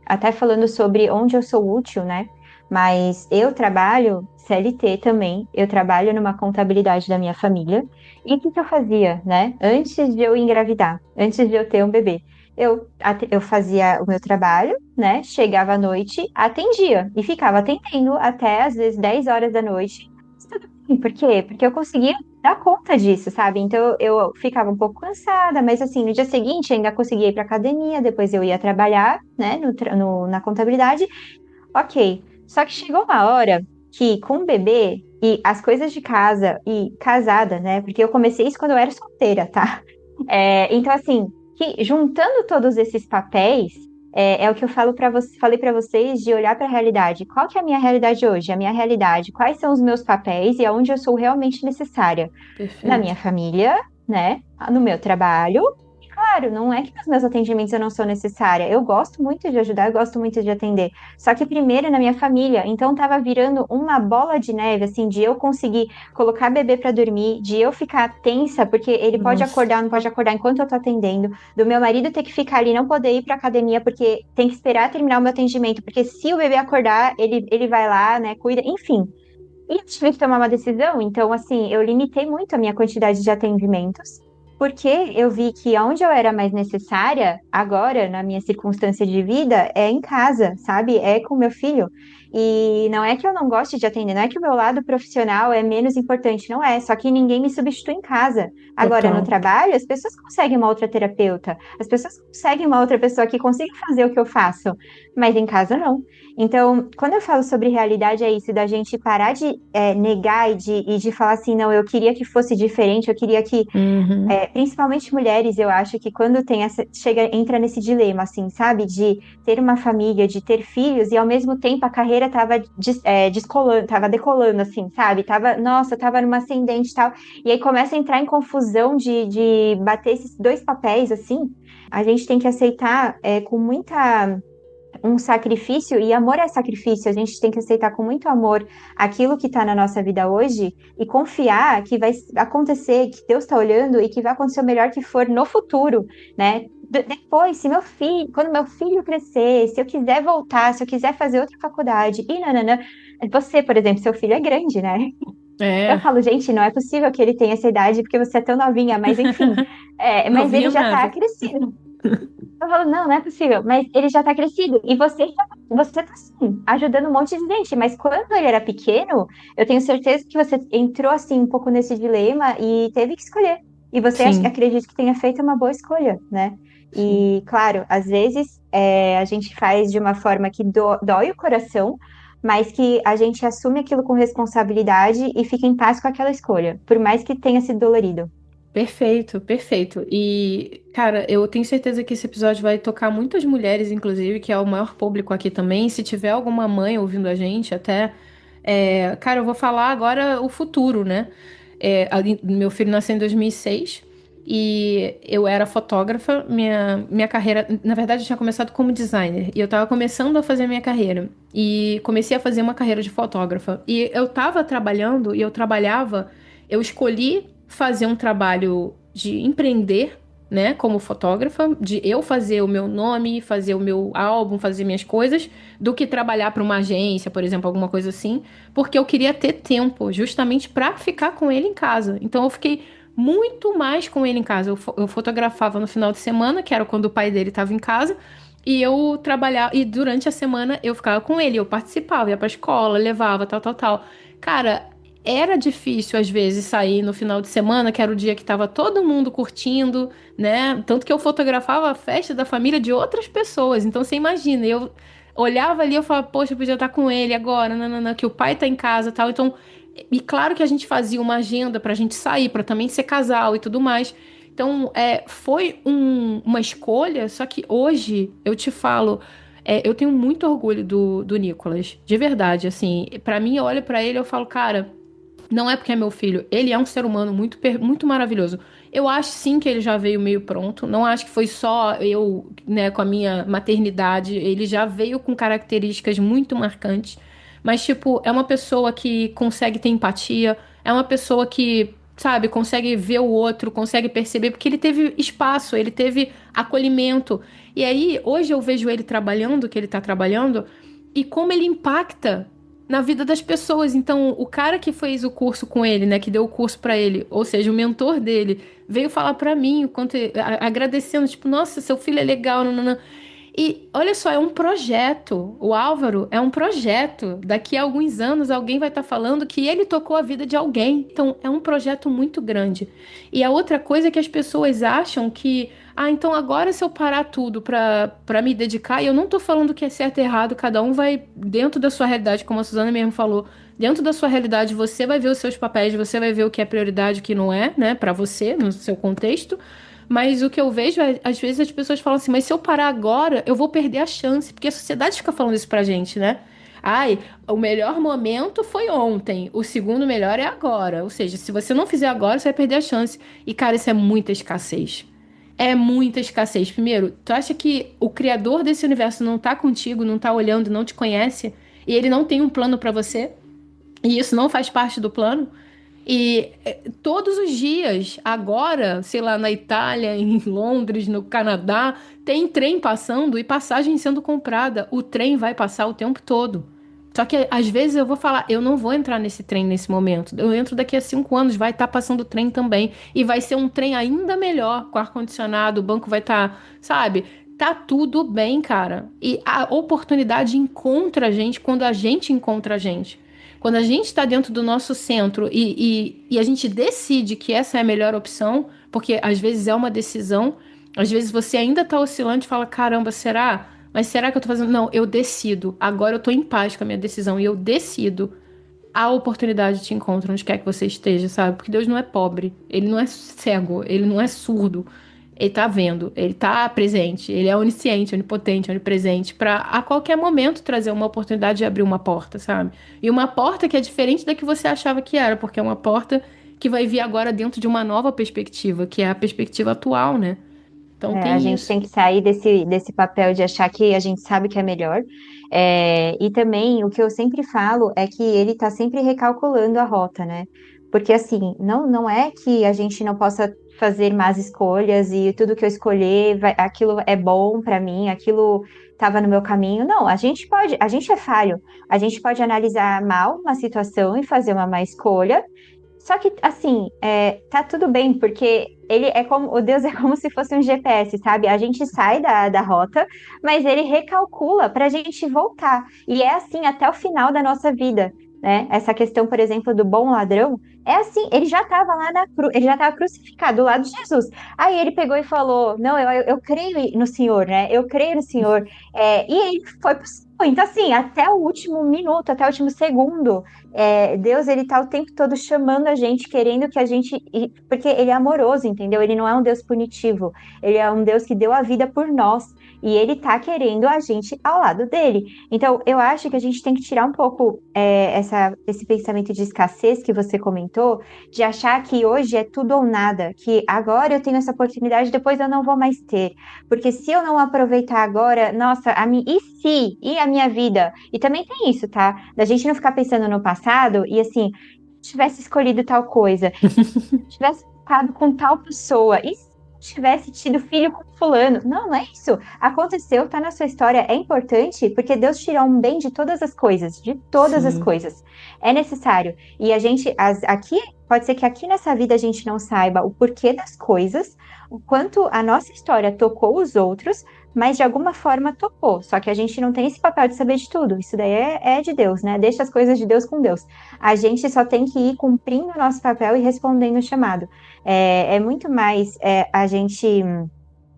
até falando sobre onde eu sou útil, né? Mas eu trabalho CLT também, eu trabalho numa contabilidade da minha família. E o que que eu fazia, né? Antes de eu engravidar, antes de eu ter um bebê? Eu fazia o meu trabalho, né? Chegava à noite, atendia e ficava atendendo até às vezes 10 horas da noite. E por quê? Porque eu conseguia dar conta disso, sabe? Então eu ficava um pouco cansada, mas assim, no dia seguinte ainda conseguia ir para academia, depois eu ia trabalhar, né, na contabilidade. Ok. Só que chegou uma hora que com o bebê e as coisas de casa e casada, né? Porque eu comecei isso quando eu era solteira, tá? Então, assim, juntando todos esses papéis, é o que eu falei para vocês de olhar para a realidade. Qual que é a minha realidade hoje? A minha realidade, quais são os meus papéis e aonde eu sou realmente necessária? Na minha Perfeito. família, né? No meu trabalho. E claro, não é que nos meus atendimentos eu não sou necessária. Eu gosto muito de ajudar, eu gosto muito de atender. Só que primeiro na minha família, então tava virando uma bola de neve, assim, de eu conseguir colocar bebê para dormir, de eu ficar tensa, porque ele pode Nossa. acordar, não pode acordar enquanto eu tô atendendo, do meu marido ter que ficar ali, não poder ir pra academia, porque tem que esperar terminar o meu atendimento, porque se o bebê acordar, ele vai lá, né, cuida, enfim. E eu tive que tomar uma decisão, então, assim, eu limitei muito a minha quantidade de atendimentos, porque eu vi que onde eu era mais necessária, agora, na minha circunstância de vida, é em casa, sabe? É com meu filho. E não é que eu não goste de atender, não é que o meu lado profissional é menos importante, não é. Só que ninguém me substitui em casa. Agora, no Total. trabalho, as pessoas conseguem uma outra terapeuta, as pessoas conseguem uma outra pessoa que consiga fazer o que eu faço, mas em casa não. Então, quando eu falo sobre realidade, é isso, da gente parar de negar e de falar assim, não, eu queria que fosse diferente, eu queria que, Uhum. principalmente mulheres, eu acho que quando tem entra nesse dilema, assim, sabe, de ter uma família, de ter filhos, e ao mesmo tempo a carreira tava descolando, tava decolando, assim, sabe, nossa, tava numa ascendente e tal, e aí começa a entrar em confusão de bater esses dois papéis, assim, a gente tem que aceitar com muita um sacrifício, e amor é sacrifício, a gente tem que aceitar com muito amor aquilo que está na nossa vida hoje e confiar que vai acontecer, que Deus está olhando e que vai acontecer o melhor que for no futuro, né? Depois, se meu filho, quando meu filho crescer, se eu quiser voltar, se eu quiser fazer outra faculdade, e nananã, você, por exemplo, seu filho é grande, né? Eu É, falo, gente, não é possível que ele tenha essa idade porque você é tão novinha, mas enfim, mas ele novinha já está nada. crescido. Eu falo, não, não é possível, mas ele já tá crescido. E você tá assim, ajudando um monte de gente. Mas quando ele era pequeno, eu tenho certeza que você entrou assim um pouco nesse dilema e teve que escolher. E você Sim, acredito que tenha feito uma boa escolha, né? sim. E claro, às vezes a gente faz de uma forma que dói o coração, mas que a gente assume aquilo com responsabilidade e fica em paz com aquela escolha, por mais que tenha sido dolorido. Perfeito, perfeito. E, cara, eu tenho certeza que esse episódio vai tocar muitas mulheres, inclusive, que é o maior público aqui também. Se tiver alguma mãe ouvindo a gente, até. Cara, eu vou falar agora o futuro, né? Meu filho nasceu em 2006 e eu era fotógrafa. Minha carreira, na verdade, eu tinha começado como designer e eu tava começando a fazer minha carreira. E comecei a fazer uma carreira de fotógrafa. E eu tava trabalhando e eu trabalhava. Eu escolhi fazer um trabalho de empreender, né, como fotógrafa, de eu fazer o meu nome, fazer o meu álbum, fazer minhas coisas, do que trabalhar para uma agência, por exemplo, alguma coisa assim, porque eu queria ter tempo justamente para ficar com ele em casa. Então eu fiquei muito mais com ele em casa. Eu fotografava no final de semana, que era quando o pai dele estava em casa. E eu trabalhava, e durante a semana eu ficava com ele, eu participava, ia pra escola, levava, tal, tal, tal. Cara, era difícil às vezes sair no final de semana, que era o dia que tava todo mundo curtindo, né? Tanto que eu fotografava a festa da família de outras pessoas. Então você imagina, eu olhava ali, eu falava, poxa, eu podia estar com ele agora, nanana, que o pai tá em casa, tal. Então, e claro que a gente fazia uma agenda pra gente sair, pra também ser casal e tudo mais. Então, foi uma escolha, só que hoje eu te falo, eu tenho muito orgulho do Nicolas, de verdade, assim. Pra mim, eu olho pra ele e eu falo, cara. Não é porque é meu filho. Ele é um ser humano muito, muito maravilhoso. Eu acho sim que ele já veio meio pronto. Não acho que foi só eu, né, com a minha maternidade. Ele já veio com características muito marcantes. Mas, tipo, é uma pessoa que consegue ter empatia. É uma pessoa que, sabe, consegue ver o outro, consegue perceber. Porque ele teve espaço, ele teve acolhimento. E aí, hoje eu vejo ele trabalhando, que ele tá trabalhando, e como ele impacta na vida das pessoas. Então, o cara que fez o curso com ele, né, que deu o curso pra ele, ou seja, o mentor dele, veio falar pra mim, agradecendo, tipo, nossa, seu filho é legal, não. E olha só, é um projeto. O Álvaro é um projeto. Daqui a alguns anos alguém vai estar falando que ele tocou a vida de alguém. Então é um projeto muito grande. E a outra coisa é que as pessoas acham que, então agora se eu parar tudo para me dedicar, e eu não tô falando que é certo e errado, cada um vai dentro da sua realidade, como a Suzana mesmo falou. Dentro da sua realidade, você vai ver os seus papéis, você vai ver o que é prioridade, o que não é, né, para você, no seu contexto. Mas o que eu vejo é, às vezes as pessoas falam assim, mas se eu parar agora, eu vou perder a chance, porque a sociedade fica falando isso pra gente, né? Ai, o melhor momento foi ontem, o segundo melhor é agora. Ou seja, se você não fizer agora, você vai perder a chance. E, cara, isso é muita escassez. É muita escassez. Primeiro, tu acha que o criador desse universo não tá contigo, não tá olhando, não te conhece, e ele não tem um plano pra você? E isso não faz parte do plano? E todos os dias, agora, sei lá, na Itália, em Londres, no Canadá, tem trem passando e passagem sendo comprada. O trem vai passar o tempo todo. Só que às vezes eu vou falar, eu não vou entrar nesse trem nesse momento. Eu entro daqui a 5 anos, vai estar passando o trem também. E vai ser um trem ainda melhor, com ar-condicionado, o banco vai estar, sabe? Tá tudo bem, cara. E a oportunidade encontra a gente quando a gente encontra a gente. Quando a gente está dentro do nosso centro e a gente decide que essa é a melhor opção, porque às vezes é uma decisão, às vezes você ainda está oscilante e fala: caramba, será? Mas será que eu tô fazendo? Não, eu decido. Agora eu tô em paz com a minha decisão e eu decido. A oportunidade te encontra onde quer que você esteja, sabe? Porque Deus não é pobre, ele não é cego, ele não é surdo. Ele tá vendo, ele tá presente, ele é onisciente, onipotente, onipresente, para a qualquer momento trazer uma oportunidade de abrir uma porta, sabe? E uma porta que é diferente da que você achava que era, porque é uma porta que vai vir agora dentro de uma nova perspectiva, que é a perspectiva atual, né? Então A tem gente isso. tem que sair desse papel de achar que a gente sabe que é melhor. E também o que eu sempre falo é que ele está sempre recalculando a rota, né? Porque assim, não é que a gente não possa fazer más escolhas e tudo que eu escolher, aquilo é bom para mim, aquilo estava no meu caminho. Não, a gente é falho. A gente pode analisar mal uma situação e fazer uma má escolha. Só que, assim, tá tudo bem, porque ele é como, o Deus é como se fosse um GPS, sabe? A gente sai da rota, mas ele recalcula para a gente voltar. E é assim até o final da nossa vida, né? Essa questão, por exemplo, do bom ladrão, é assim, ele já estava lá na cruz, ele já estava crucificado do lado de Jesus. Aí ele pegou e falou: Não, eu creio no Senhor, né? Eu creio no Senhor. E ele foi pro céu. Então, assim, até o último minuto, até o último segundo. Deus, ele tá o tempo todo chamando a gente, querendo que a gente. Porque ele é amoroso, entendeu? Ele não é um Deus punitivo. Ele é um Deus que deu a vida por nós. E ele tá querendo a gente ao lado dele. Então, eu acho que a gente tem que tirar um pouco esse pensamento de escassez que você comentou, de achar que hoje é tudo ou nada, que agora eu tenho essa oportunidade, depois eu não vou mais ter. Porque se eu não aproveitar agora, nossa, e se? E a minha vida? E também tem isso, tá? Da gente não ficar pensando no passado e assim, tivesse escolhido tal coisa, tivesse ficado com tal pessoa, e se tivesse tido filho com fulano? Não, não é isso. Aconteceu, tá na sua história, é importante porque Deus tirou um bem de todas as coisas, de todas as Sim. coisas. É necessário. E a gente, aqui, pode ser que aqui nessa vida a gente não saiba o porquê das coisas, o quanto a nossa história tocou os outros, mas de alguma forma tocou. Só que a gente não tem esse papel de saber de tudo. Isso daí é de Deus, né? Deixa as coisas de Deus com Deus. A gente só tem que ir cumprindo o nosso papel e respondendo o chamado. É muito mais a gente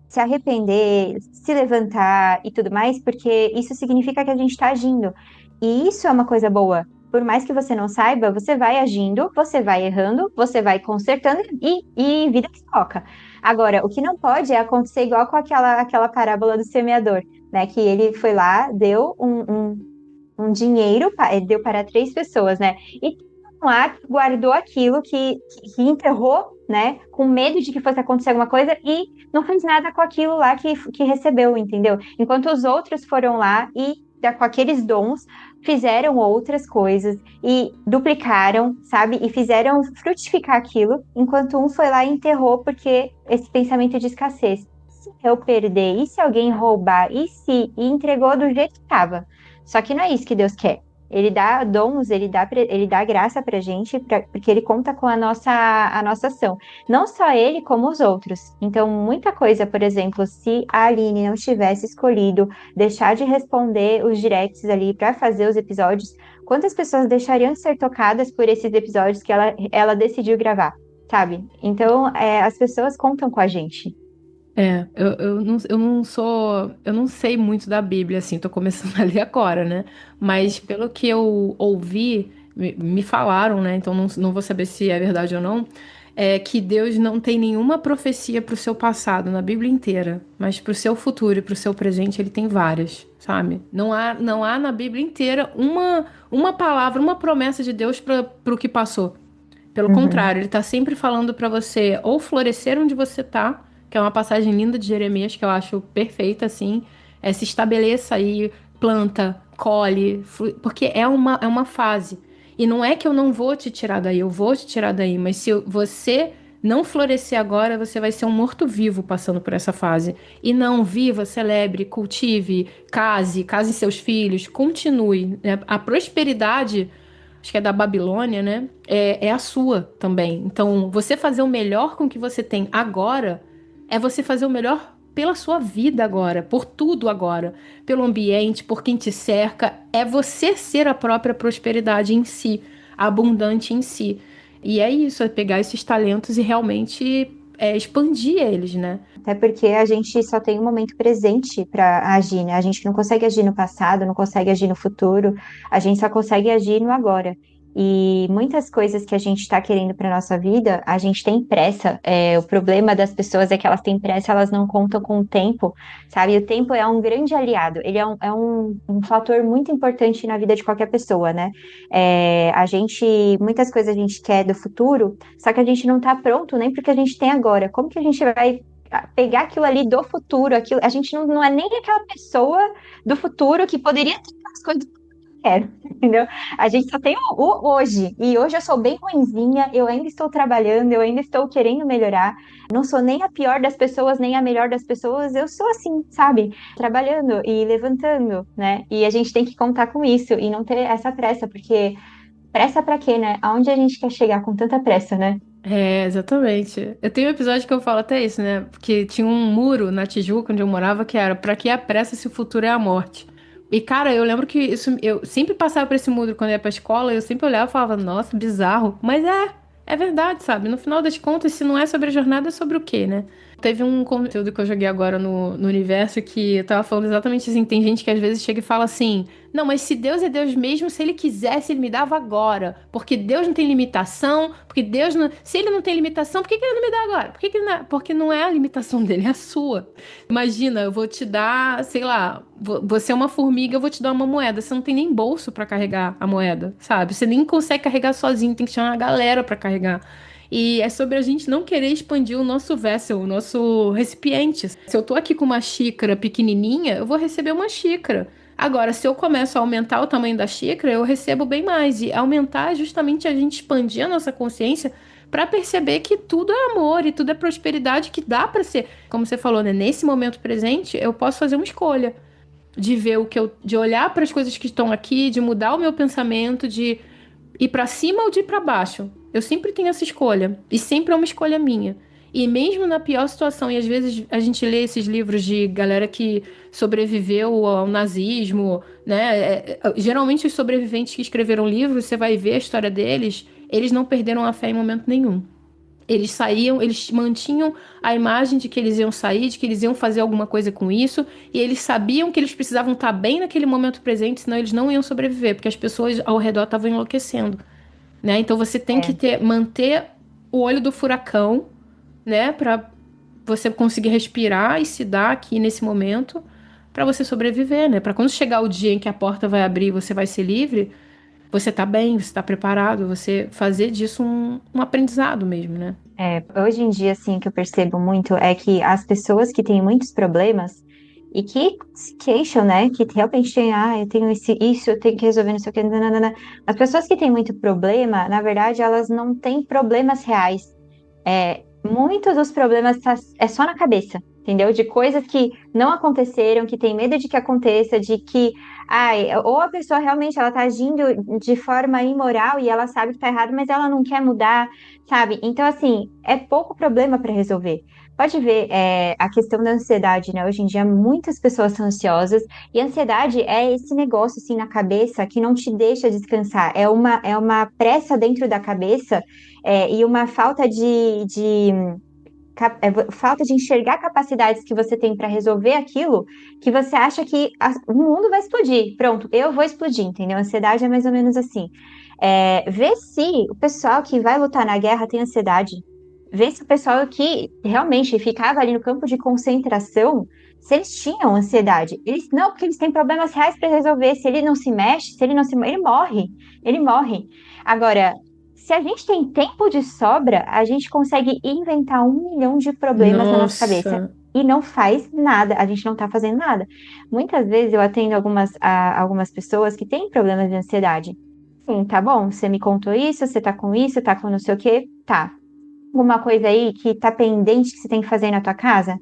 se arrepender, se levantar e tudo mais, porque isso significa que a gente está agindo. E isso é uma coisa boa. Por mais que você não saiba, você vai agindo, você vai errando, você vai consertando e vida que toca. Agora, o que não pode é acontecer igual com aquela parábola do semeador, né? Que ele foi lá, deu um dinheiro, deu para três pessoas, né? E lá, guardou aquilo, que enterrou, né, com medo de que fosse acontecer alguma coisa e não fez nada com aquilo lá que recebeu, entendeu? Enquanto os outros foram lá e com aqueles dons fizeram outras coisas e duplicaram, sabe? E fizeram frutificar aquilo, enquanto um foi lá e enterrou porque esse pensamento de escassez. Se eu perder, e se alguém roubar, e entregou do jeito que estava. Só que não é isso que Deus quer. Ele dá dons, ele dá graça pra gente, porque ele conta com a nossa ação. Não só ele, como os outros. Então, muita coisa, por exemplo, se a Aline não tivesse escolhido deixar de responder os directs ali para fazer os episódios, quantas pessoas deixariam de ser tocadas por esses episódios que ela decidiu gravar, sabe? Então, as pessoas contam com a gente. Eu não sei muito da Bíblia, assim, tô começando a ler agora, né? Mas pelo que eu ouvi, me falaram, né? Então não vou saber se é verdade ou não, é que Deus não tem nenhuma profecia pro seu passado na Bíblia inteira, mas pro seu futuro e pro seu presente ele tem várias, sabe? Não há na Bíblia inteira uma palavra, uma promessa de Deus pro que passou. Pelo Uhum. contrário, ele tá sempre falando pra você ou florescer onde você tá, que é uma passagem linda de Jeremias que eu acho perfeita, assim. Se estabeleça aí, planta, colhe, porque é uma fase. E não é que eu não vou te tirar daí, eu vou te tirar daí, mas se você não florescer agora, você vai ser um morto-vivo passando por essa fase. E não, viva, celebre, cultive, case seus filhos, continue, né? A prosperidade, acho que é da Babilônia, né? É a sua também. Então, você fazer o melhor com o que você tem agora é você fazer o melhor pela sua vida agora, por tudo agora, pelo ambiente, por quem te cerca. É você ser a própria prosperidade em si, abundante em si. E é isso, é pegar esses talentos e realmente expandir eles, né? Até porque a gente só tem um momento presente para agir, né? A gente não consegue agir no passado, não consegue agir no futuro, a gente só consegue agir no agora. E muitas coisas que a gente está querendo para nossa vida, a gente tem pressa. O problema das pessoas é que elas têm pressa, elas não contam com o tempo, sabe? O tempo é um grande aliado, ele um fator muito importante na vida de qualquer pessoa, né? Muitas coisas a gente quer do futuro, só que a gente não está pronto nem porque a gente tem agora. Como que a gente vai pegar aquilo ali do futuro, aquilo, a gente não é nem aquela pessoa do futuro que poderia ter as coisas que eu quero, entendeu? A gente só tem o hoje, e hoje eu sou bem ruinzinha, eu ainda estou trabalhando, eu ainda estou querendo melhorar, não sou nem a pior das pessoas, nem a melhor das pessoas, eu sou assim, sabe? Trabalhando e levantando, né? E a gente tem que contar com isso e não ter essa pressa, porque pressa pra quê, né? Aonde a gente quer chegar com tanta pressa, né? Exatamente. Eu tenho um episódio que eu falo até isso, né? Porque tinha um muro na Tijuca, onde eu morava, que era pra que a pressa se o futuro é a morte. E, cara, eu lembro que isso, eu sempre passava por esse muro quando eu ia pra escola, eu sempre olhava e falava, nossa, bizarro. Mas é verdade, sabe? No final das contas, se não é sobre a jornada, é sobre o quê, né? Teve um conteúdo que eu joguei agora no universo que eu tava falando exatamente assim. Tem gente que às vezes chega e fala assim: não, mas se Deus é Deus mesmo, se ele quisesse, ele me dava agora. Porque Deus não tem limitação, porque Deus não. Se ele não tem limitação, por que ele não me dá agora? Porque não é a limitação dele, é a sua. Imagina, eu vou te dar, sei lá, você é uma formiga, eu vou te dar uma moeda. Você não tem nem bolso pra carregar a moeda, sabe? Você nem consegue carregar sozinho, tem que chamar a galera pra carregar. E é sobre a gente não querer expandir o nosso vessel, o nosso recipiente. Se eu tô aqui com uma xícara pequenininha, eu vou receber uma xícara. Agora, se eu começo a aumentar o tamanho da xícara, eu recebo bem mais. E aumentar é justamente a gente expandir a nossa consciência para perceber que tudo é amor e tudo é prosperidade, que dá para ser. Como você falou, né? Nesse momento presente, eu posso fazer uma escolha de ver de olhar para as coisas que estão aqui, de mudar o meu pensamento, de ir para cima ou de ir para baixo. Eu sempre tenho essa escolha e sempre é uma escolha minha. E mesmo na pior situação, e às vezes a gente lê esses livros de galera que sobreviveu ao nazismo, né? Geralmente os sobreviventes que escreveram livros, você vai ver a história deles, eles não perderam a fé em momento nenhum. Eles saíam, eles mantinham a imagem de que eles iam sair, de que eles iam fazer alguma coisa com isso, e eles sabiam que eles precisavam estar bem naquele momento presente, senão eles não iam sobreviver, porque as pessoas ao redor estavam enlouquecendo, né? Então você tem que É. manter o olho do furacão, né, para você conseguir respirar e se dar aqui nesse momento para você sobreviver, né? Para quando chegar o dia em que a porta vai abrir e você vai ser livre, você tá bem, você tá preparado, você fazer disso um aprendizado mesmo, né? Hoje em dia, assim, o que eu percebo muito é que as pessoas que têm muitos problemas e que se queixam, né, que realmente têm, eu tenho isso, eu tenho que resolver não sei o que, nananana. As pessoas que têm muito problema, na verdade, elas não têm problemas reais. Muitos dos problemas é só na cabeça, entendeu? De coisas que não aconteceram, que tem medo de que aconteça, de que, ou a pessoa realmente ela tá agindo de forma imoral e ela sabe que tá errado, mas ela não quer mudar, sabe? Então, assim, é pouco problema para resolver. Pode ver, a questão da ansiedade, né? Hoje em dia, muitas pessoas são ansiosas e ansiedade é esse negócio, assim, na cabeça que não te deixa descansar. É uma pressa dentro da cabeça e uma falta falta de enxergar capacidades que você tem para resolver aquilo, que você acha que o mundo vai explodir. Pronto, eu vou explodir, entendeu? A ansiedade é mais ou menos assim. Vê se o pessoal que vai lutar na guerra tem ansiedade. Vê se o pessoal que realmente ficava ali no campo de concentração, se eles tinham ansiedade. Eles não, porque eles têm problemas reais para resolver. Se ele não se mexe, se ele não se, ele morre. Ele morre. Agora, se a gente tem tempo de sobra, a gente consegue inventar 1 milhão de problemas na nossa cabeça Nossa. e não faz nada, a gente não tá fazendo nada. Muitas vezes eu atendo algumas pessoas que têm problemas de ansiedade. Sim, tá bom, você me contou isso, você tá com não sei o quê, tá. Alguma coisa aí que tá pendente que você tem que fazer na tua casa?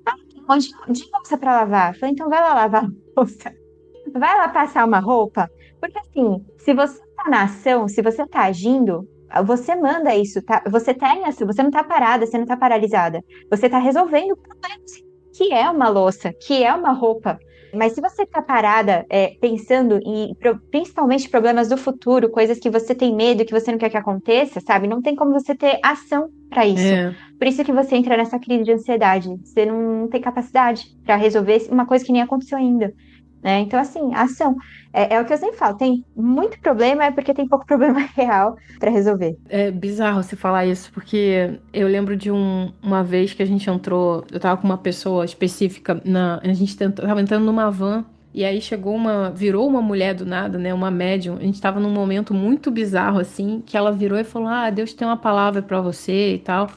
Tem um monte de louça pra lavar. Eu falei, então vai lá lavar a louça. Vai lá passar uma roupa, porque assim, se você tá na ação, se você tá agindo, você manda isso, tá? Você tá em ação, você não tá parada, você não tá paralisada. Você tá resolvendo problemas, que é uma louça, que é uma roupa. Mas se você tá parada, pensando em principalmente problemas do futuro, coisas que você tem medo, que você não quer que aconteça, sabe? Não tem como você ter ação para isso. É. Por isso que você entra nessa crise de ansiedade. Você não tem capacidade para resolver uma coisa que nem aconteceu ainda, né? Então, assim, a ação é o que eu sempre falo: tem muito problema, é porque tem pouco problema real para resolver. É bizarro você falar isso, porque eu lembro de uma vez que a gente entrou, eu tava com uma pessoa específica, a gente tava entrando numa van, e aí virou uma mulher do nada, né, uma médium, a gente tava num momento muito bizarro, assim, que ela virou e falou, Deus tem uma palavra pra você e tal,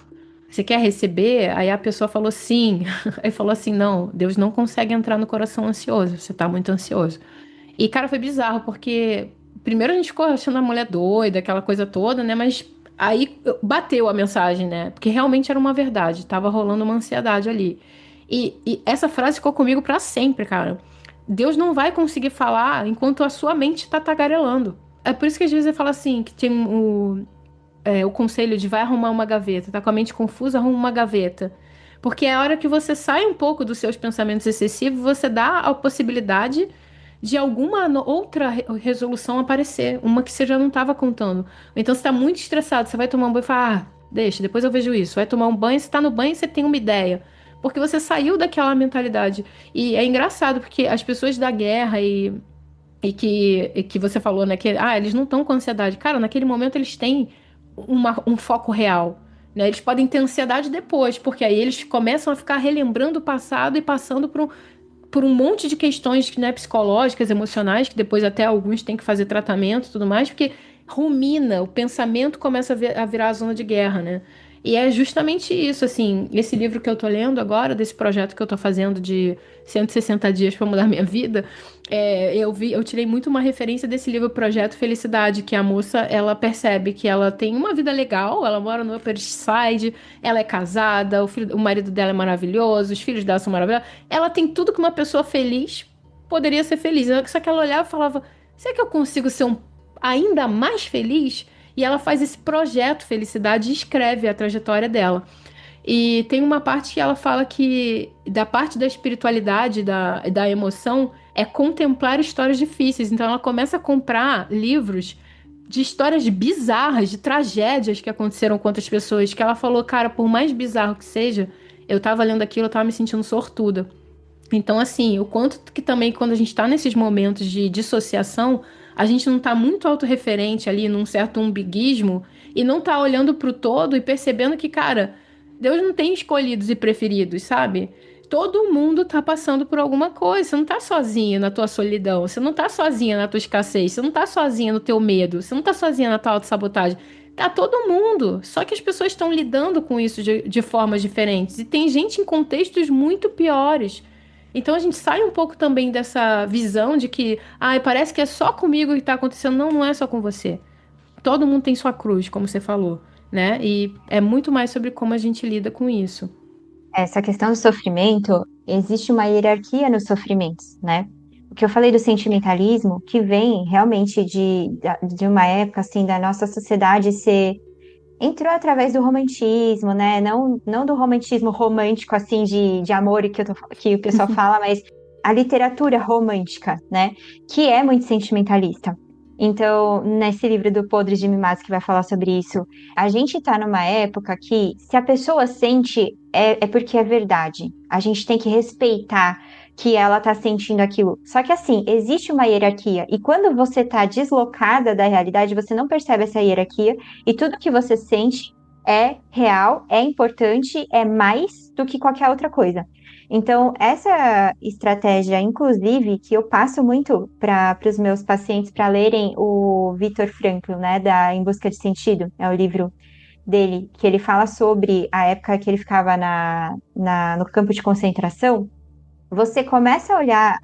você quer receber? Aí a pessoa falou sim, aí falou assim, não, Deus não consegue entrar no coração ansioso, você tá muito ansioso. E, cara, foi bizarro, porque primeiro a gente ficou achando a mulher doida, aquela coisa toda, né? Mas aí bateu a mensagem, né? Porque realmente era uma verdade, tava rolando uma ansiedade ali. E essa frase ficou comigo pra sempre, cara. Deus não vai conseguir falar enquanto a sua mente tá tagarelando. É por isso que às vezes eu falo assim, que tem o conselho de vai arrumar uma gaveta, tá com a mente confusa, arruma uma gaveta. Porque é a hora que você sai um pouco dos seus pensamentos excessivos, você dá a possibilidade de alguma outra resolução aparecer, uma que você já não estava contando. Ou então você está muito estressado, você vai tomar um banho e fala, deixa, depois eu vejo isso. Vai tomar um banho, você está no banho e você tem uma ideia. Porque você saiu daquela mentalidade. E é engraçado, porque as pessoas da guerra e que você falou, né, que eles não estão com ansiedade. Cara, naquele momento eles têm um foco real. Né? Eles podem ter ansiedade depois, porque aí eles começam a ficar relembrando o passado e passando por um monte de questões, né, psicológicas, emocionais, que depois até alguns têm que fazer tratamento e tudo mais, porque rumina, o pensamento começa a virar a zona de guerra, né? E é justamente isso, assim, esse livro que eu tô lendo agora, desse projeto que eu tô fazendo de 160 dias para mudar minha vida, eu tirei muito uma referência desse livro Projeto Felicidade, que a moça, ela percebe que ela tem uma vida legal, ela mora no Upper East Side, ela é casada, o marido dela é maravilhoso, os filhos dela são maravilhosos, ela tem tudo que uma pessoa feliz poderia ser feliz. Só que ela olhava e falava: será que eu consigo ser ainda mais feliz? E ela faz esse projeto Felicidade e escreve a trajetória dela. E tem uma parte que ela fala que, da parte da espiritualidade, da emoção, é contemplar histórias difíceis. Então ela começa a comprar livros de histórias bizarras, de tragédias que aconteceram com outras pessoas. Que ela falou, cara, por mais bizarro que seja, eu tava lendo aquilo, eu tava me sentindo sortuda. Então, assim, o quanto que também quando a gente tá nesses momentos de dissociação, a gente não tá muito autorreferente ali num certo umbiguismo e não tá olhando pro todo e percebendo que, cara, Deus não tem escolhidos e preferidos, sabe? todo mundo tá passando por alguma coisa. Você não tá sozinha na tua solidão. Você não tá sozinha na tua escassez. Você não tá sozinha no teu medo. Você não tá sozinha na tua autossabotagem. Tá todo mundo. Só que as pessoas estão lidando com isso de formas diferentes. E tem gente em contextos muito piores. Então a gente sai um pouco também dessa visão de que, ai, parece que é só comigo que tá acontecendo. Não, não é só com você. Todo mundo tem sua cruz, como você falou, né? E é muito mais sobre como a gente lida com isso. Essa questão do sofrimento, existe uma hierarquia nos sofrimentos, né? O que eu falei do sentimentalismo, que vem realmente de uma época, assim, da nossa sociedade ser... Entrou através do romantismo, né? Não do romantismo romântico, assim, de amor que o pessoal fala, mas a literatura romântica, né? Que é muito sentimentalista. Então, nesse livro do Podres de Mimaz, que vai falar sobre isso, a gente está numa época que, se a pessoa sente, é porque é verdade. A gente tem que respeitar que ela está sentindo aquilo. Só que, assim, existe uma hierarquia, e quando você está deslocada da realidade, você não percebe essa hierarquia, e tudo que você sente é real, é importante, é mais do que qualquer outra coisa. Então, essa estratégia, inclusive, que eu passo muito para os meus pacientes para lerem o Viktor Frankl, né, da Em Busca de Sentido, é o livro dele, que ele fala sobre a época que ele ficava no campo de concentração. Você começa a olhar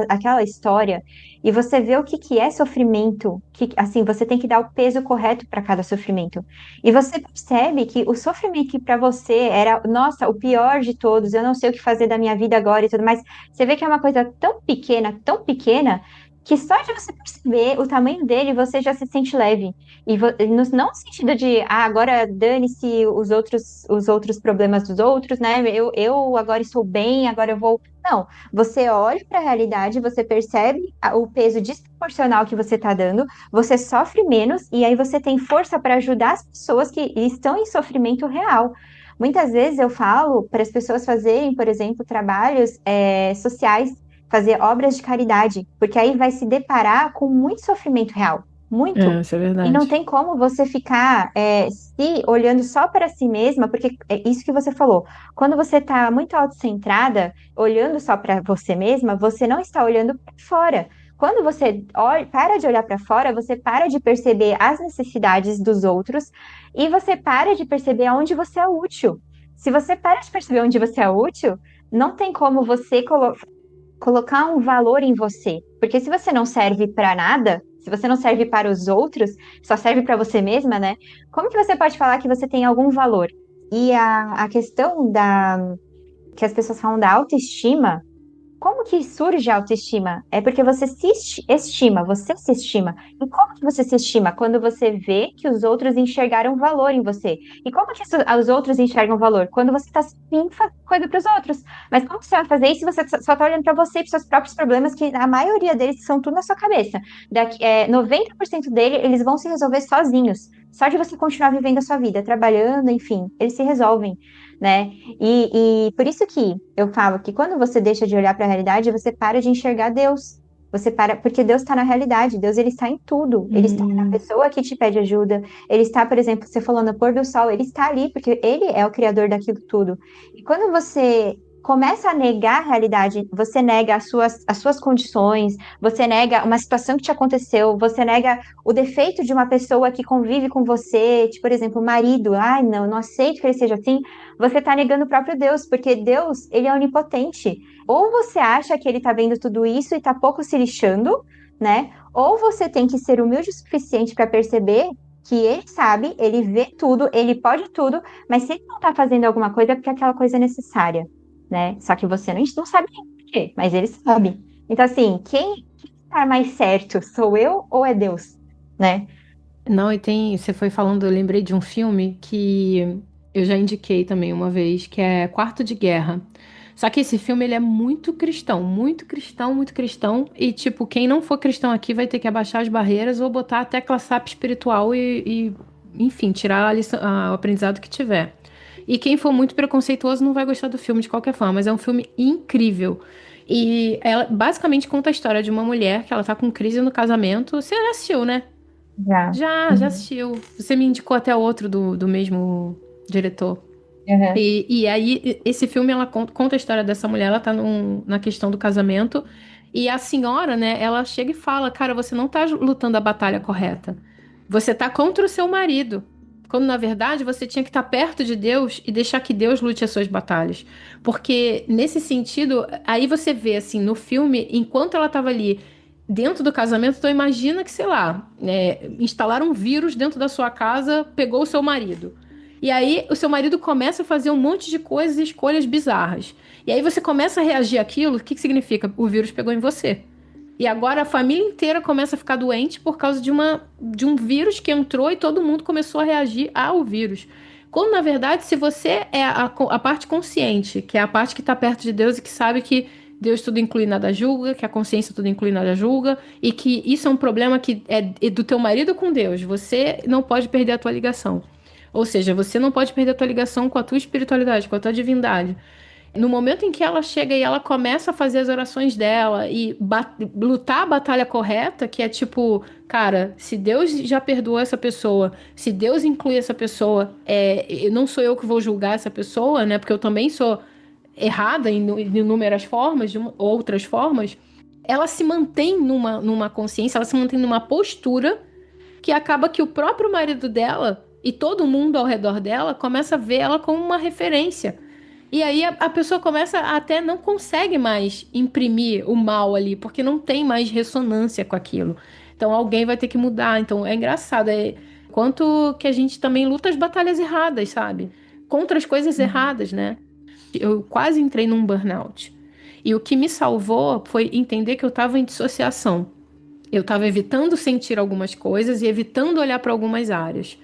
aquela história e você vê o que, que é sofrimento, que assim, você tem que dar o peso correto para cada sofrimento. E você percebe que o sofrimento que para você era, nossa, o pior de todos, eu não sei o que fazer da minha vida agora e tudo mais. Você vê que é uma coisa tão pequena, que só de você perceber o tamanho dele, você já se sente leve. E não no sentido de, agora dane-se os outros problemas dos outros, né? Eu agora estou bem, agora eu vou. Não, você olha para a realidade, você percebe o peso desproporcional que você está dando, você sofre menos e aí você tem força para ajudar as pessoas que estão em sofrimento real. Muitas vezes eu falo para as pessoas fazerem, por exemplo, trabalhos sociais, fazer obras de caridade, porque aí vai se deparar com muito sofrimento real, muito. É, isso é E não verdade. tem como você ficar se olhando só para si mesma, porque é isso que você falou. Quando você está muito autocentrada, olhando só para você mesma, você não está olhando para fora. Quando você para de olhar para fora, você para de perceber as necessidades dos outros e você para de perceber aonde você é útil. Se você para de perceber onde você é útil, não tem como você colocar um valor em você. Porque se você não serve para nada, se você não serve para os outros, só serve para você mesma, né? Como que você pode falar que você tem algum valor? E a questão que as pessoas falam da autoestima, como que surge a autoestima? É porque você estima, você se estima. E como que você se estima? Quando você vê que os outros enxergaram valor em você. E como que os outros enxergam valor? Quando você está sim fazendo coisa para os outros. Mas como que você vai fazer isso se você só está olhando para você e para seus próprios problemas, que a maioria deles são tudo na sua cabeça? 90% dele, eles vão se resolver sozinhos. Só de você continuar vivendo a sua vida, trabalhando, enfim, eles se resolvem, né? E por isso que eu falo que quando você deixa de olhar para a realidade, você para de enxergar Deus. Você para, porque Deus está na realidade, Deus ele está em tudo. Ele está na Hum. pessoa que te pede ajuda. Ele está, por exemplo, você falou no pôr do sol, ele está ali porque ele é o criador daquilo tudo. E quando você começa a negar a realidade, você nega as suas condições, você nega uma situação que te aconteceu, você nega o defeito de uma pessoa que convive com você, tipo, por exemplo, o marido, ai, não, não aceito que ele seja assim, você está negando o próprio Deus, porque Deus, ele é onipotente. Ou você acha que ele está vendo tudo isso e está pouco se lixando, né? Ou você tem que ser humilde o suficiente para perceber que ele sabe, ele vê tudo, ele pode tudo, mas se ele não está fazendo alguma coisa é porque aquela coisa é necessária, né? Só que você não sabe nem por quê, mas ele sabe. Então, assim, quem está mais certo? Sou eu ou é Deus, né? Não, e tem, você foi falando, eu lembrei de um filme que eu já indiquei também uma vez, que é Quarto de Guerra. Só que esse filme, ele é muito cristão, muito cristão, muito cristão. E, tipo, quem não for cristão aqui vai ter que abaixar as barreiras ou botar a tecla SAP espiritual enfim, tirar o aprendizado que tiver. E quem for muito preconceituoso não vai gostar do filme de qualquer forma, mas é um filme incrível. E ela basicamente conta a história de uma mulher que ela tá com crise no casamento. Você já assistiu, né? Já. Já Uhum. assistiu. Você me indicou até outro do mesmo diretor. Aham. E aí, esse filme, ela conta a história dessa mulher, ela tá na questão do casamento, e a senhora, né, ela chega e fala, cara, você não tá lutando a batalha correta. Você tá contra o seu marido. Quando, na verdade, você tinha que estar perto de Deus e deixar que Deus lute as suas batalhas. Porque, nesse sentido, aí você vê, assim, no filme, enquanto ela tava ali dentro do casamento, então imagina que, sei lá, instalaram um vírus dentro da sua casa, pegou o seu marido. E aí o seu marido começa a fazer um monte de coisas e escolhas bizarras. E aí você começa a reagir àquilo, o que que significa? O vírus pegou em você. E agora a família inteira começa a ficar doente por causa de um vírus que entrou e todo mundo começou a reagir ao vírus. Quando, na verdade, se você é a parte consciente, que é a parte que está perto de Deus e que sabe que Deus tudo inclui, nada julga, que a consciência tudo inclui, nada julga, e que isso é um problema que é do teu marido com Deus. Você não pode perder a tua ligação. Ou seja, você não pode perder a tua ligação com a tua espiritualidade, com a tua divindade. No momento em que ela chega e ela começa a fazer as orações dela e lutar a batalha correta, que é tipo, cara, se Deus já perdoou essa pessoa, se Deus inclui essa pessoa, não sou eu que vou julgar essa pessoa, né? Porque eu também sou errada em inúmeras formas, de outras formas. Ela se mantém numa consciência, ela se mantém numa postura que acaba que o próprio marido dela e todo mundo ao redor dela começa a ver ela como uma referência. E aí a pessoa começa a até não consegue mais imprimir o mal ali, porque não tem mais ressonância com aquilo. Então alguém vai ter que mudar. Então é engraçado, quanto que a gente também luta as batalhas erradas, sabe? Contra as coisas erradas, né? Eu quase entrei num burnout. E o que me salvou foi entender que eu estava em dissociação. Eu estava evitando sentir algumas coisas e evitando olhar para algumas áreas.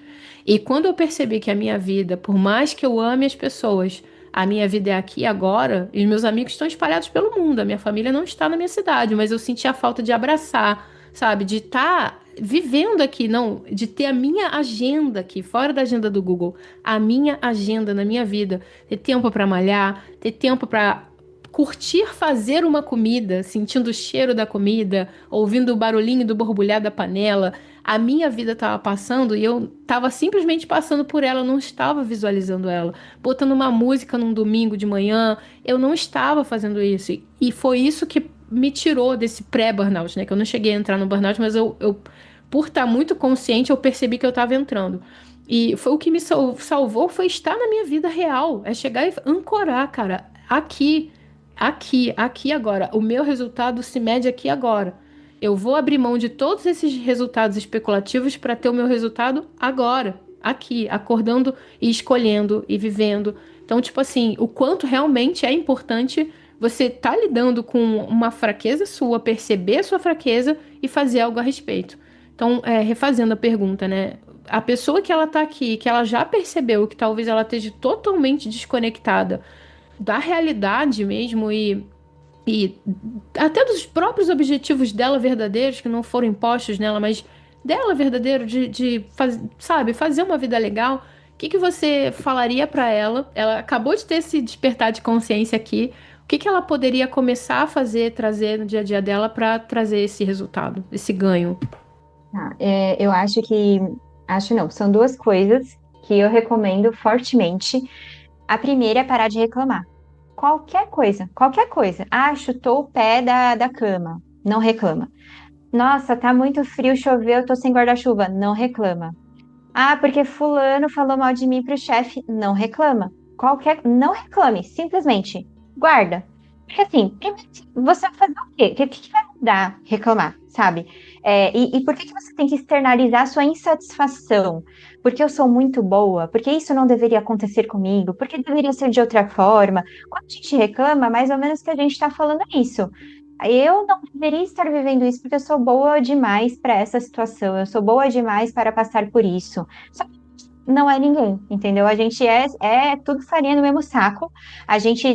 E quando eu percebi que a minha vida, por mais que eu ame as pessoas, a minha vida é aqui e agora, e os meus amigos estão espalhados pelo mundo, a minha família não está na minha cidade, mas eu senti a falta de abraçar, sabe? De estar vivendo aqui, não, de ter a minha agenda aqui, fora da agenda do Google, a minha agenda na minha vida, ter tempo para malhar, ter tempo para curtir fazer uma comida, sentindo o cheiro da comida, ouvindo o barulhinho do borbulhar da panela. A minha vida estava passando e eu estava simplesmente passando por ela, eu não estava visualizando ela. Botando uma música num domingo de manhã, eu não estava fazendo isso. E foi isso que me tirou desse pré-burnout, né? Que eu não cheguei a entrar no burnout, mas por estar muito consciente, eu percebi que eu estava entrando. E foi o que me salvou, foi estar na minha vida real. É chegar e ancorar, cara, aqui agora. O meu resultado se mede aqui agora. Eu vou abrir mão de todos esses resultados especulativos para ter o meu resultado agora, aqui, acordando e escolhendo e vivendo. Então, tipo assim, o quanto realmente é importante você estar lidando com uma fraqueza sua, perceber a sua fraqueza e fazer algo a respeito. Então, refazendo a pergunta, né? A pessoa que ela tá aqui, que ela já percebeu que talvez ela esteja totalmente desconectada da realidade mesmo e até dos próprios objetivos dela verdadeiros, que não foram impostos nela, mas dela verdadeiro, sabe, fazer uma vida legal. O que que você falaria para ela? Ela acabou de ter esse despertar de consciência aqui. O que que ela poderia começar a fazer, trazer no dia a dia dela para trazer esse resultado, esse ganho? Tá, eu acho que. Acho não, são duas coisas que eu recomendo fortemente. A primeira é parar de reclamar. Qualquer coisa, qualquer coisa. Ah, chutou o pé da cama. Não reclama. Nossa, tá muito frio, choveu, eu tô sem guarda-chuva. Não reclama. Ah, porque fulano falou mal de mim pro chefe. Não reclama. Não reclame, simplesmente guarda. Porque assim, primeiro, você vai fazer o quê? O que vai mudar reclamar, sabe? E por que você tem que externalizar a sua insatisfação? Porque eu sou muito boa? Porque isso não deveria acontecer comigo? Porque deveria ser de outra forma? Quando a gente reclama, mais ou menos que a gente está falando é isso. Eu não deveria estar vivendo isso porque eu sou boa demais para essa situação, eu sou boa demais para passar por isso. Só que não é ninguém, entendeu? A gente é tudo farinha no mesmo saco. A gente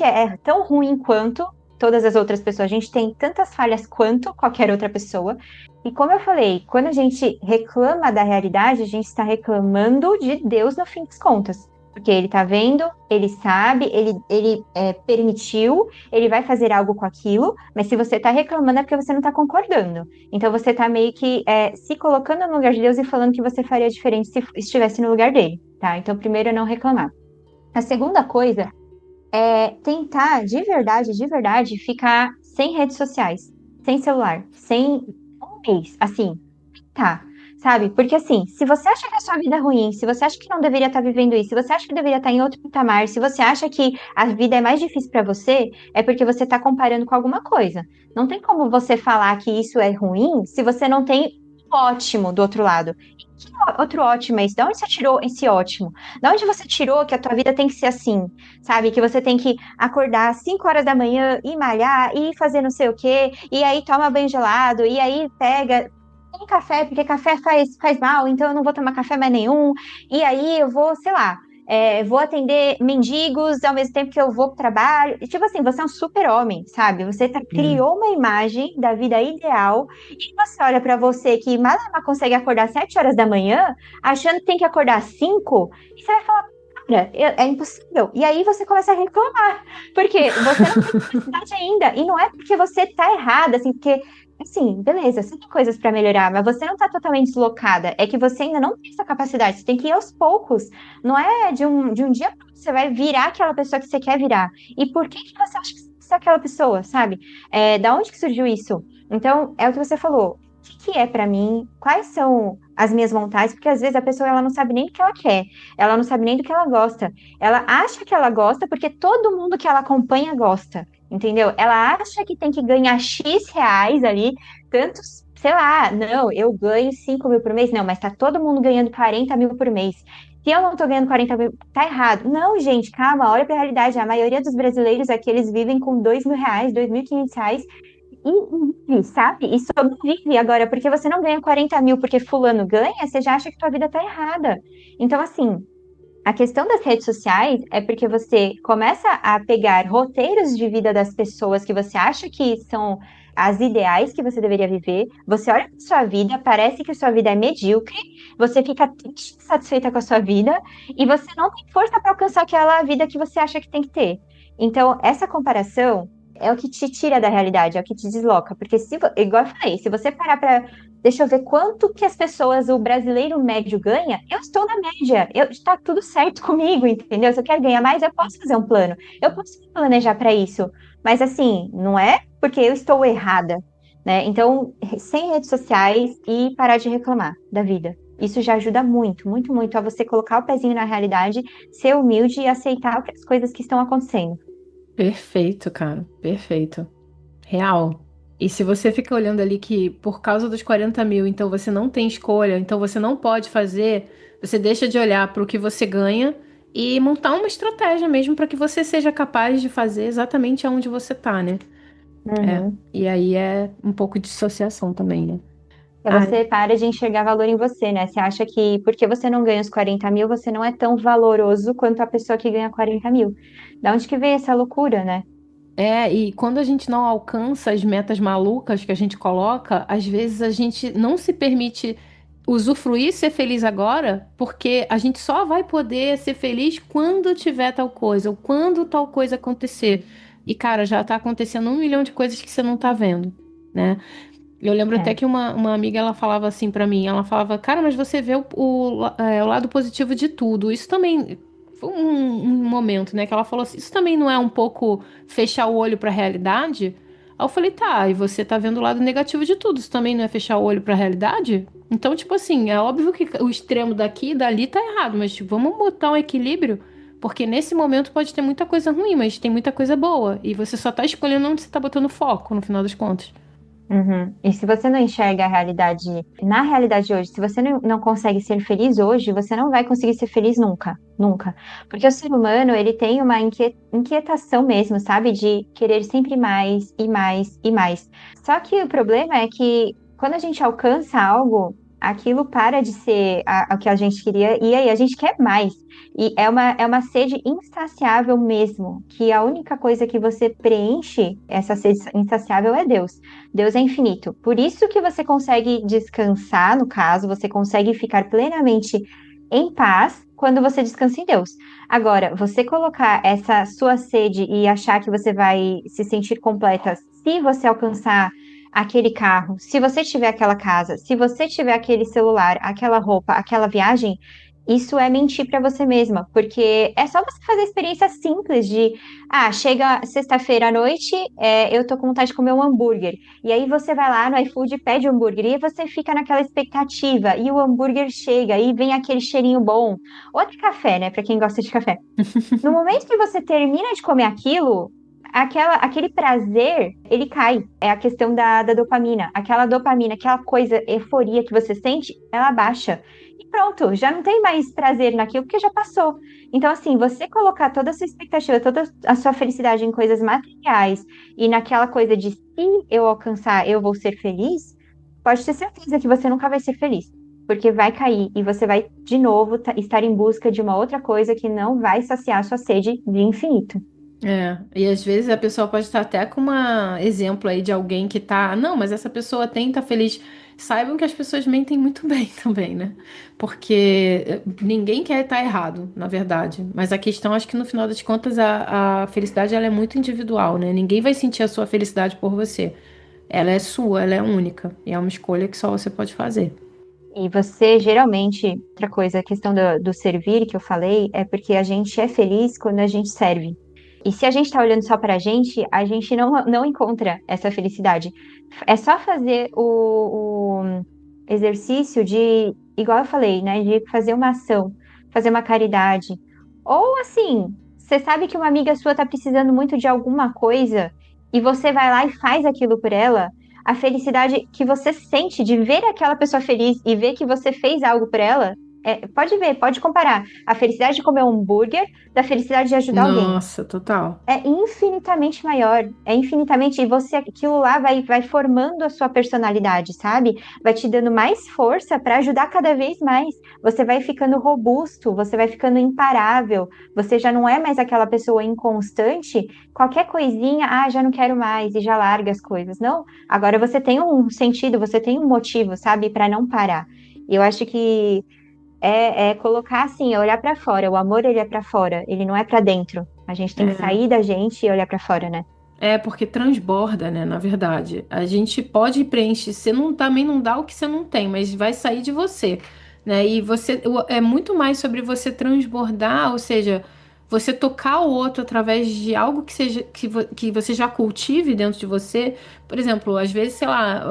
é tão ruim quanto todas as outras pessoas. A gente tem tantas falhas quanto qualquer outra pessoa. E como eu falei, quando a gente reclama da realidade, a gente está reclamando de Deus no fim das contas. Porque ele tá vendo, ele sabe, ele permitiu, ele vai fazer algo com aquilo, mas se você tá reclamando é porque você não tá concordando. Então você tá meio que se colocando no lugar de Deus e falando que você faria diferente se estivesse no lugar dele, tá? Então primeiro é não reclamar. A segunda coisa é tentar, de verdade, ficar sem redes sociais, sem celular, sem um mês, assim, tá, sabe? Porque assim, se você acha que a sua vida é ruim, se você acha que não deveria estar vivendo isso, se você acha que deveria estar em outro patamar, se você acha que a vida é mais difícil pra você, é porque você tá comparando com alguma coisa. Não tem como você falar que isso é ruim se você não tem ótimo do outro lado. Que outro ótimo é esse? De onde você tirou esse ótimo? De onde você tirou que a tua vida tem que ser assim, sabe? Que você tem que acordar às 5 horas da manhã e malhar e fazer não sei o quê, e aí toma banho gelado, e aí pega tem café, porque café faz mal, então eu não vou tomar café mais nenhum. E aí eu vou, sei lá, vou atender mendigos ao mesmo tempo que eu vou pro trabalho. E, tipo assim, você é um super-homem, sabe? Você Hum. criou uma imagem da vida ideal e você olha pra você que mal consegue acordar às 7 horas da manhã, achando que tem que acordar às 5, e você vai falar, cara, é impossível. E aí você começa a reclamar, porque você não tem capacidade ainda. E não é porque você tá errada, assim, porque assim, beleza, você tem coisas para melhorar, mas você não tá totalmente deslocada. É que você ainda não tem essa capacidade. Você tem que ir aos poucos. Não é de um dia para outro você vai virar aquela pessoa que você quer virar. E por que que você acha que você é aquela pessoa, sabe? Da onde que surgiu isso? Então, é o que você falou. O que é para mim? Quais são as minhas vontades? Porque às vezes a pessoa ela não sabe nem o que ela quer. Ela não sabe nem do que ela gosta. Ela acha que ela gosta porque todo mundo que ela acompanha gosta. Entendeu? Ela acha que tem que ganhar X reais ali, tantos, sei lá, não, eu ganho 5 mil por mês, não, mas tá todo mundo ganhando 40 mil por mês. Se eu não tô ganhando 40 mil, tá errado. Não, gente, calma, olha pra realidade. A maioria dos brasileiros aqui, eles vivem com 2 mil reais, 2.500 reais e vive, sabe? E sobrevive agora, porque você não ganha 40 mil porque fulano ganha, você já acha que tua vida tá errada. Então, assim, a questão das redes sociais é porque você começa a pegar roteiros de vida das pessoas que você acha que são as ideais que você deveria viver. Você olha para sua vida, parece que sua vida é medíocre, você fica triste, satisfeita com a sua vida e você não tem força para alcançar aquela vida que você acha que tem que ter. Então, essa comparação é o que te tira da realidade, é o que te desloca. Porque, igual eu falei, se você parar para deixa eu ver quanto que as pessoas, o brasileiro médio ganha. Eu estou na média. Está tudo certo comigo, entendeu? Se eu quero ganhar mais, eu posso fazer um plano. Eu posso me planejar para isso. Mas assim, não é porque eu estou errada, né? Então, sem redes sociais e parar de reclamar da vida. Isso já ajuda muito, muito, muito a você colocar o pezinho na realidade, ser humilde e aceitar as coisas que estão acontecendo. Perfeito, cara. Perfeito. Real. E se você fica olhando ali que por causa dos 40 mil, então você não tem escolha, então você não pode fazer, você deixa de olhar para o que você ganha e montar uma estratégia mesmo para que você seja capaz de fazer exatamente aonde você tá, né? É. Uhum. E aí é um pouco de dissociação também, né? E Ai, você para de enxergar valor em você, né? Você acha que porque você não ganha os 40 mil, você não é tão valoroso quanto a pessoa que ganha 40 mil. Da onde que vem essa loucura, né? e quando a gente não alcança as metas malucas que a gente coloca, às vezes a gente não se permite usufruir ser feliz agora, porque a gente só vai poder ser feliz quando tiver tal coisa, ou quando tal coisa acontecer. E, cara, já tá acontecendo 1 milhão de coisas que você não tá vendo, né? Eu lembro até É. que uma amiga, ela falava assim pra mim, ela falava, cara, mas você vê o lado positivo de tudo. Isso também foi um momento, né, que ela falou assim, isso também não é um pouco fechar o olho pra realidade? Aí eu falei, tá, e você tá vendo o lado negativo de tudo, isso também não é fechar o olho pra realidade? Então, tipo assim, é óbvio que o extremo daqui e dali tá errado, mas tipo, vamos botar um equilíbrio, porque nesse momento pode ter muita coisa ruim, mas tem muita coisa boa, e você só tá escolhendo onde você tá botando foco, no final das contas. Uhum. E se você não enxerga a realidade, na realidade hoje, se você não consegue ser feliz hoje, você não vai conseguir ser feliz nunca, nunca. Porque o ser humano, ele tem uma inquietação mesmo, sabe? De querer sempre mais e mais e mais. Só que o problema é que quando a gente alcança algo, aquilo para de ser o que a gente queria e aí a gente quer mais. E é uma sede insaciável mesmo, que a única coisa que você preenche essa sede insaciável é Deus. Deus é infinito. Por isso que você consegue descansar, no caso, você consegue ficar plenamente em paz quando você descansa em Deus. Agora, você colocar essa sua sede e achar que você vai se sentir completa se você alcançar aquele carro, se você tiver aquela casa, se você tiver aquele celular, aquela roupa, aquela viagem, isso é mentir para você mesma, porque é só você fazer a experiência simples de, chega sexta-feira à noite, eu tô com vontade de comer um hambúrguer. E aí você vai lá no iFood e pede o hambúrguer, e aí você fica naquela expectativa, e o hambúrguer chega, e vem aquele cheirinho bom. Outro café, né, para quem gosta de café. No momento que você termina de comer aquilo, aquele prazer, ele cai. É a questão da dopamina. Aquela dopamina, aquela coisa, euforia que você sente, ela baixa. E pronto, já não tem mais prazer naquilo porque já passou. Então, assim, você colocar toda a sua expectativa, toda a sua felicidade em coisas materiais e naquela coisa de se eu alcançar, eu vou ser feliz, pode ter certeza que você nunca vai ser feliz. Porque vai cair e você vai, de novo, estar em busca de uma outra coisa que não vai saciar a sua sede de infinito. É, e às vezes a pessoa pode estar até com um exemplo aí de alguém que tá, não, mas essa pessoa tem, tá feliz. Saibam que as pessoas mentem muito bem também, né? Porque ninguém quer estar errado, na verdade. Mas a questão, acho que no final das contas, a felicidade ela é muito individual, né? Ninguém vai sentir a sua felicidade por você. Ela é sua, ela é única. E é uma escolha que só você pode fazer. E você, geralmente, outra coisa, a questão do servir que eu falei, é porque a gente é feliz quando a gente serve. E se a gente está olhando só para a gente não encontra essa felicidade. É só fazer o exercício de, igual eu falei, né, de fazer uma ação, fazer uma caridade. Ou assim, você sabe que uma amiga sua está precisando muito de alguma coisa e você vai lá e faz aquilo por ela. A felicidade que você sente de ver aquela pessoa feliz e ver que você fez algo por ela, pode ver, pode comparar a felicidade de comer um hambúrguer da felicidade de ajudar alguém. Nossa, total. É infinitamente maior, é infinitamente, e você, aquilo lá vai formando a sua personalidade, sabe? Vai te dando mais força para ajudar cada vez mais. Você vai ficando robusto, você vai ficando imparável, você já não é mais aquela pessoa inconstante, qualquer coisinha, já não quero mais, e já larga as coisas. Não, agora você tem um sentido, você tem um motivo, sabe, para não parar. E eu acho que é colocar assim, é olhar para fora. O amor, ele é para fora, ele não é para dentro. A gente tem que É. sair da gente e olhar para fora, né? É, porque transborda, né? Na verdade. A gente pode preencher. Você não, também não dá o que você não tem, mas vai sair de você, né? E você é muito mais sobre você transbordar, ou seja, você tocar o outro através de algo que seja que você já cultive dentro de você. Por exemplo, às vezes, sei lá,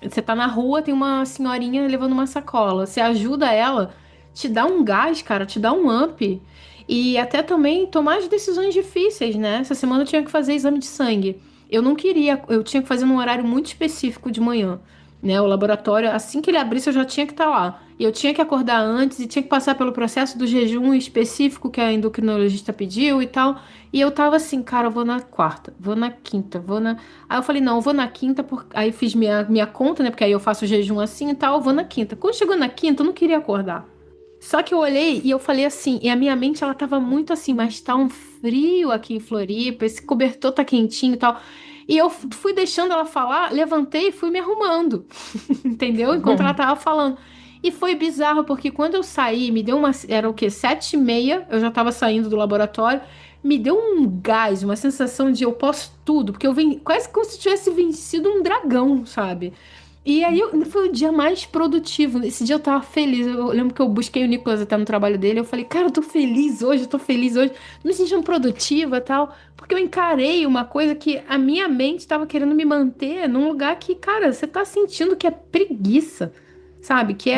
você tá na rua, tem uma senhorinha levando uma sacola. Você ajuda ela, te dá um gás, cara, te dá um up. E até também tomar as decisões difíceis, né? Essa semana eu tinha que fazer exame de sangue. Eu não queria, eu tinha que fazer num horário muito específico de manhã, né? O laboratório, assim que ele abrisse, eu já tinha que estar lá. E eu tinha que acordar antes e tinha que passar pelo processo do jejum específico que a endocrinologista pediu e tal. E eu tava assim, cara, eu vou na quarta, vou na quinta, vou na. Aí eu falei, não, eu vou na quinta, aí fiz minha conta, né? Porque aí eu faço o jejum assim e tal, eu vou na quinta. Quando chegou na quinta, eu não queria acordar. Só que eu olhei e eu falei assim, e a minha mente ela tava muito assim, mas tá um frio aqui em Floripa, esse cobertor tá quentinho e tal. E eu fui deixando ela falar, levantei e fui me arrumando, entendeu? Enquanto ela tava falando. E foi bizarro, porque quando eu saí, me deu uma. Era o quê? 7h30, eu já tava saindo do laboratório. Me deu um gás, uma sensação de eu posso tudo, porque eu vim quase como se tivesse vencido um dragão, sabe? E aí foi o dia mais produtivo. Esse dia eu tava feliz. Eu lembro que eu busquei o Nicolas até no trabalho dele. Eu falei, cara, eu tô feliz hoje, eu tô feliz hoje. Tô me sentindo produtiva e tal. Porque eu encarei uma coisa que a minha mente tava querendo me manter num lugar que, cara, você tá sentindo que é preguiça, sabe? Que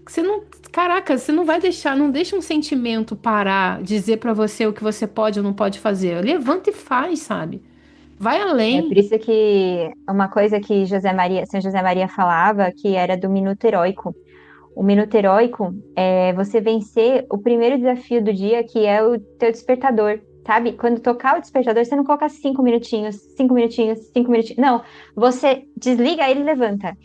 você não. Caraca, você não vai deixar, não deixa um sentimento parar, dizer pra você o que você pode ou não pode fazer. Levanta e faz, sabe? Vai É além. por isso que uma coisa que São José Maria falava, que era do minuto heróico. O minuto heróico é você vencer o primeiro desafio do dia, que é o teu despertador. Sabe? Quando tocar o despertador, você não coloca 5 minutinhos, 5 minutinhos, 5 minutinhos. Não, você desliga ele e levanta.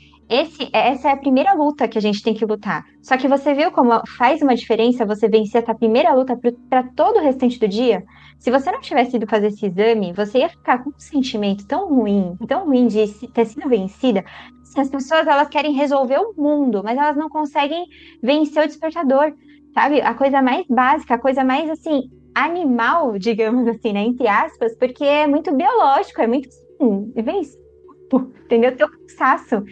Essa é a primeira luta que a gente tem que lutar. Só que você viu como faz uma diferença você vencer essa primeira luta para todo o restante do dia? Se você não tivesse ido fazer esse exame, você ia ficar com um sentimento tão ruim de ter sido vencida. As pessoas, elas querem resolver o mundo, mas elas não conseguem vencer o despertador, sabe? A coisa mais básica, a coisa mais, assim, animal, digamos assim, né? Entre aspas, porque é muito biológico, é muito, assim, corpo, entendeu? Teu cansaço.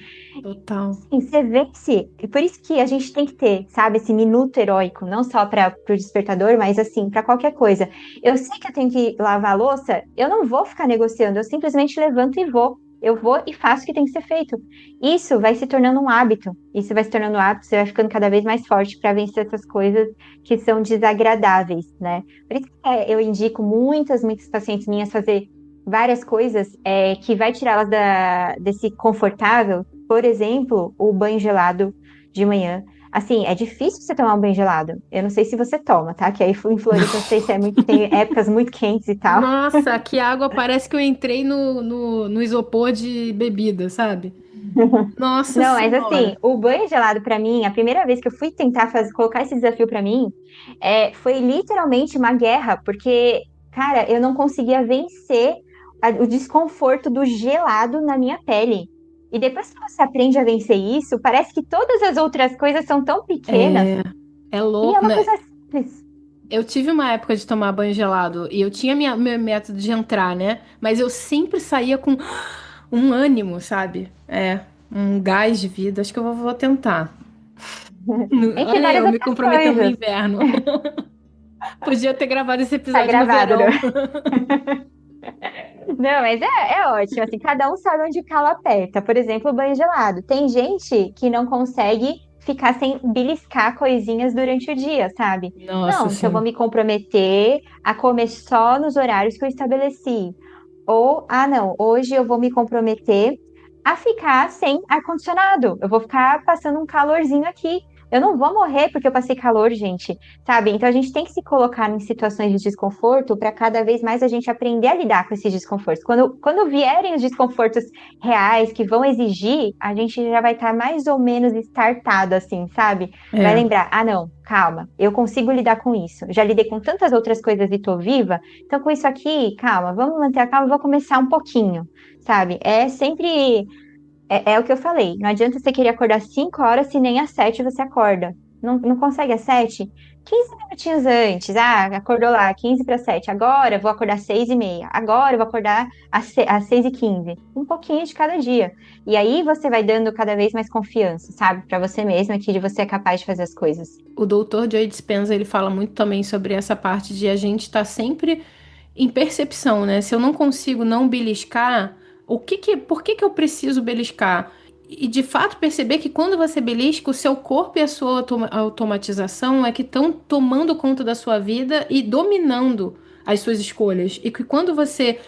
Total. E você vê se. E por isso que a gente tem que ter, sabe, esse minuto heróico, não só para o despertador, mas assim, para qualquer coisa. Eu sei que eu tenho que lavar a louça, eu não vou ficar negociando, eu simplesmente levanto e vou. Eu vou e faço o que tem que ser feito. Isso vai se tornando um hábito. Isso vai se tornando um hábito, você vai ficando cada vez mais forte para vencer essas coisas que são desagradáveis, né? Por isso que eu indico muitas pacientes minhas fazer várias coisas que vai tirá-las desse confortável. Por exemplo, o banho gelado de manhã. Assim, é difícil você tomar um banho gelado. Eu não sei se você toma, tá? Que aí em Floripa, eu sei se tem épocas muito quentes e tal. Nossa, aqui a água parece que eu entrei no isopor de bebida, sabe? Nossa Não, mas Senhora. assim, o banho gelado pra mim, a primeira vez que eu fui tentar colocar esse desafio pra mim, foi literalmente uma guerra, porque, cara, eu não conseguia vencer o desconforto do gelado na minha pele. E depois que você aprende a vencer isso, parece que todas as outras coisas são tão pequenas É, é e é louco, uma né? coisa simples. Eu tive uma época de tomar banho gelado e eu tinha meu método de entrar, né? Mas eu sempre saía com um ânimo, sabe? Um gás de vida. Acho que eu vou tentar. Entre Olha várias eu me outras comprometendo no coisas. inverno. Podia ter gravado esse Tá episódio no gravado, né? verão. Não, mas é ótimo, assim, cada um sabe onde o calo aperta. Por exemplo, o banho gelado. Tem gente que não consegue ficar sem beliscar coisinhas durante o dia, sabe? Nossa, Não, então eu vou sim. me comprometer a comer só nos horários que eu estabeleci. Ou, não, hoje eu vou me comprometer a ficar sem ar-condicionado. Eu vou ficar passando um calorzinho aqui. Eu não vou morrer porque eu passei calor, gente, sabe? Então a gente tem que se colocar em situações de desconforto para cada vez mais a gente aprender a lidar com esses desconfortos. Quando vierem os desconfortos reais que vão exigir, a gente já vai estar mais ou menos startado, assim, sabe? Vai É. lembrar, não, calma, eu consigo lidar com isso. Já lidei com tantas outras coisas e tô viva, então com isso aqui, calma, vamos manter a calma, vou começar um pouquinho, sabe? É sempre o que eu falei. Não adianta você querer acordar 5 horas se nem às 7 você acorda. Não, não consegue às 7? 15 minutinhos antes. Acordou lá, 15 para 7. Agora eu vou acordar 6:30. Agora eu vou acordar às 6:15. Um pouquinho de cada dia. E aí você vai dando cada vez mais confiança, sabe? Para você mesma que você é capaz de fazer as coisas. O doutor Joe Dispenza, ele fala muito também sobre essa parte de a gente estar sempre em percepção, né? Se eu não consigo não beliscar, por que que eu preciso beliscar? E de fato perceber que quando você belisca, o seu corpo e a sua automatização é que estão tomando conta da sua vida e dominando as suas escolhas. E que quando você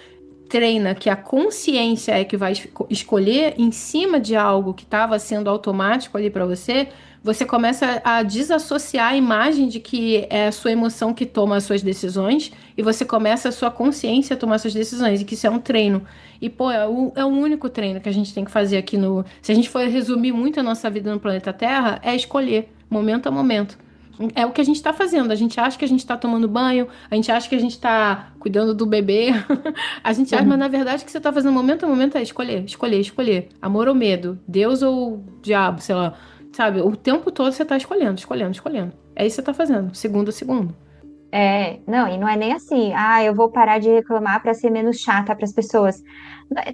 treina que a consciência é que vai escolher em cima de algo que estava sendo automático ali para você, você começa a desassociar a imagem de que é a sua emoção que toma as suas decisões e você começa a sua consciência a tomar suas decisões e que isso é um treino. E, pô, é o único treino que a gente tem que fazer aqui no... Se a gente for resumir muito a nossa vida no planeta Terra, é escolher, momento a momento. É o que a gente está fazendo. A gente acha que a gente está tomando banho, a gente acha que a gente está cuidando do bebê. A gente acha, mas na verdade o que você está fazendo momento a momento é escolher, escolher, escolher. Amor ou medo, Deus ou diabo, sei lá. Sabe? O tempo todo você está escolhendo, escolhendo, escolhendo. É isso que você está fazendo, segundo a segundo. Não, e não é nem assim, eu vou parar de reclamar para ser menos chata para as pessoas.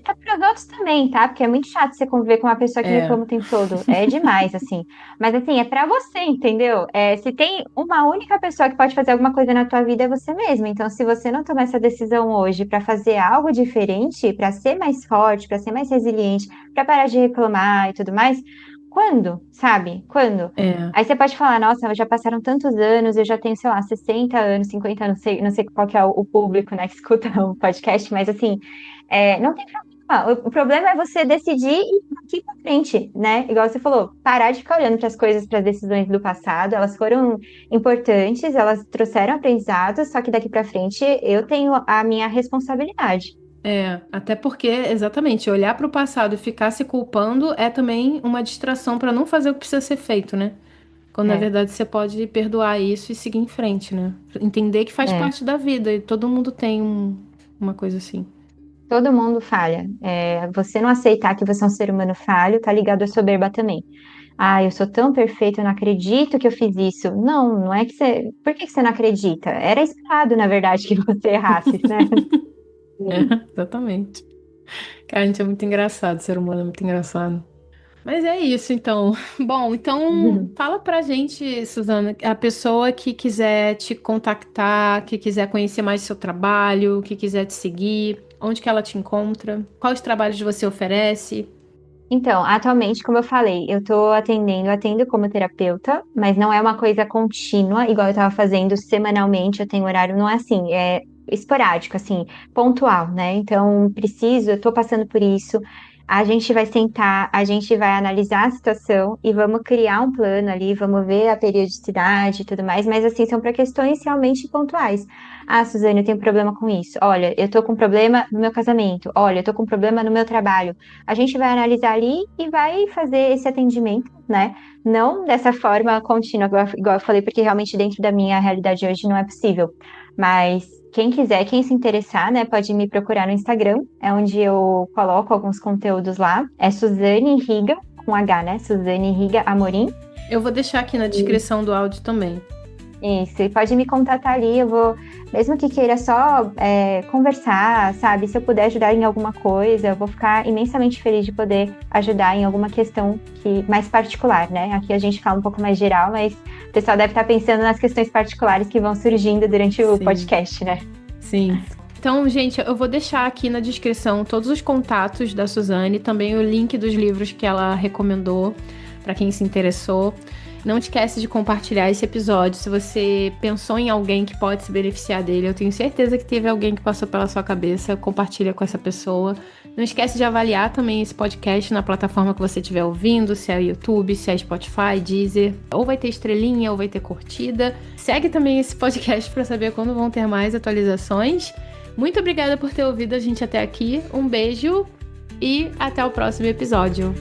Tá para os outros também, tá? Porque é muito chato você conviver com uma pessoa que É, reclama o tempo todo. É demais, assim. Mas assim, é para você, entendeu? Se tem uma única pessoa que pode fazer alguma coisa na tua vida, é você mesmo. Então, se você não tomar essa decisão hoje para fazer algo diferente, para ser mais forte, para ser mais resiliente, para parar de reclamar e tudo mais, quando? Sabe? Quando? é. Aí você pode falar, nossa, já passaram tantos anos, eu já tenho, sei lá, 60 anos, 50 anos, não sei qual que é o público, né, que escuta o podcast, mas assim, não tem problema. O problema é você decidir e ir daqui pra frente, né? Igual você falou, parar de ficar olhando para as coisas, para as decisões do passado, elas foram importantes, elas trouxeram aprendizado, só que daqui para frente eu tenho a minha responsabilidade. Até porque, exatamente, olhar para o passado e ficar se culpando é também uma distração para não fazer o que precisa ser feito, né? Quando na É, verdade você pode perdoar isso e seguir em frente, né? Entender que faz é. parte da vida e todo mundo tem uma coisa assim. Todo mundo falha. Você não aceitar que você é um ser humano falho, tá ligado à soberba também. Eu sou tão perfeito, eu não acredito que eu fiz isso. Não, não é que você. Por que que você não acredita? Era esperado, na verdade, que você errasse, né? É, exatamente. Cara, a gente é muito engraçado, ser humano é muito engraçado. Mas é isso, então. Bom, então fala pra gente, Suzana, a pessoa que quiser te contactar, que quiser conhecer mais seu trabalho, que quiser te seguir, onde que ela te encontra? Quais trabalhos você oferece? Então, atualmente, como eu falei, eu atendo como terapeuta, mas não é uma coisa contínua, igual eu estava fazendo semanalmente, eu tenho horário, não é assim, é esporádico, assim, pontual, né? Então, eu tô passando por isso, a gente vai sentar, a gente vai analisar a situação e vamos criar um plano ali, vamos ver a periodicidade e tudo mais, mas assim, são para questões realmente pontuais. Ah, Suzane, eu tenho problema com isso. Olha, eu tô com problema no meu casamento. Olha, eu tô com problema no meu trabalho. A gente vai analisar ali e vai fazer esse atendimento, né? Não dessa forma contínua, igual eu falei, porque realmente dentro da minha realidade hoje não é possível. Mas quem quiser, quem se interessar, né, pode me procurar no Instagram, é onde eu coloco alguns conteúdos lá. É Suzane Riga, com H, né? Suzane Riga Amorim. Eu vou deixar aqui na descrição do áudio também. Isso, e pode me contatar ali, eu vou, mesmo que queira só conversar, sabe? Se eu puder ajudar em alguma coisa, eu vou ficar imensamente feliz de poder ajudar em alguma questão mais particular, né? Aqui a gente fala um pouco mais geral, mas o pessoal deve estar pensando nas questões particulares que vão surgindo durante o podcast, né? Sim. Então, gente, eu vou deixar aqui na descrição todos os contatos da Suzane, também o link dos livros que ela recomendou para quem se interessou. Não esquece de compartilhar esse episódio. Se você pensou em alguém que pode se beneficiar dele, eu tenho certeza que teve alguém que passou pela sua cabeça. Compartilha com essa pessoa. Não esquece de avaliar também esse podcast na plataforma que você estiver ouvindo, se é YouTube, se é Spotify, Deezer. Ou vai ter estrelinha, ou vai ter curtida. Segue também esse podcast para saber quando vão ter mais atualizações. Muito obrigada por ter ouvido a gente até aqui. Um beijo e até o próximo episódio.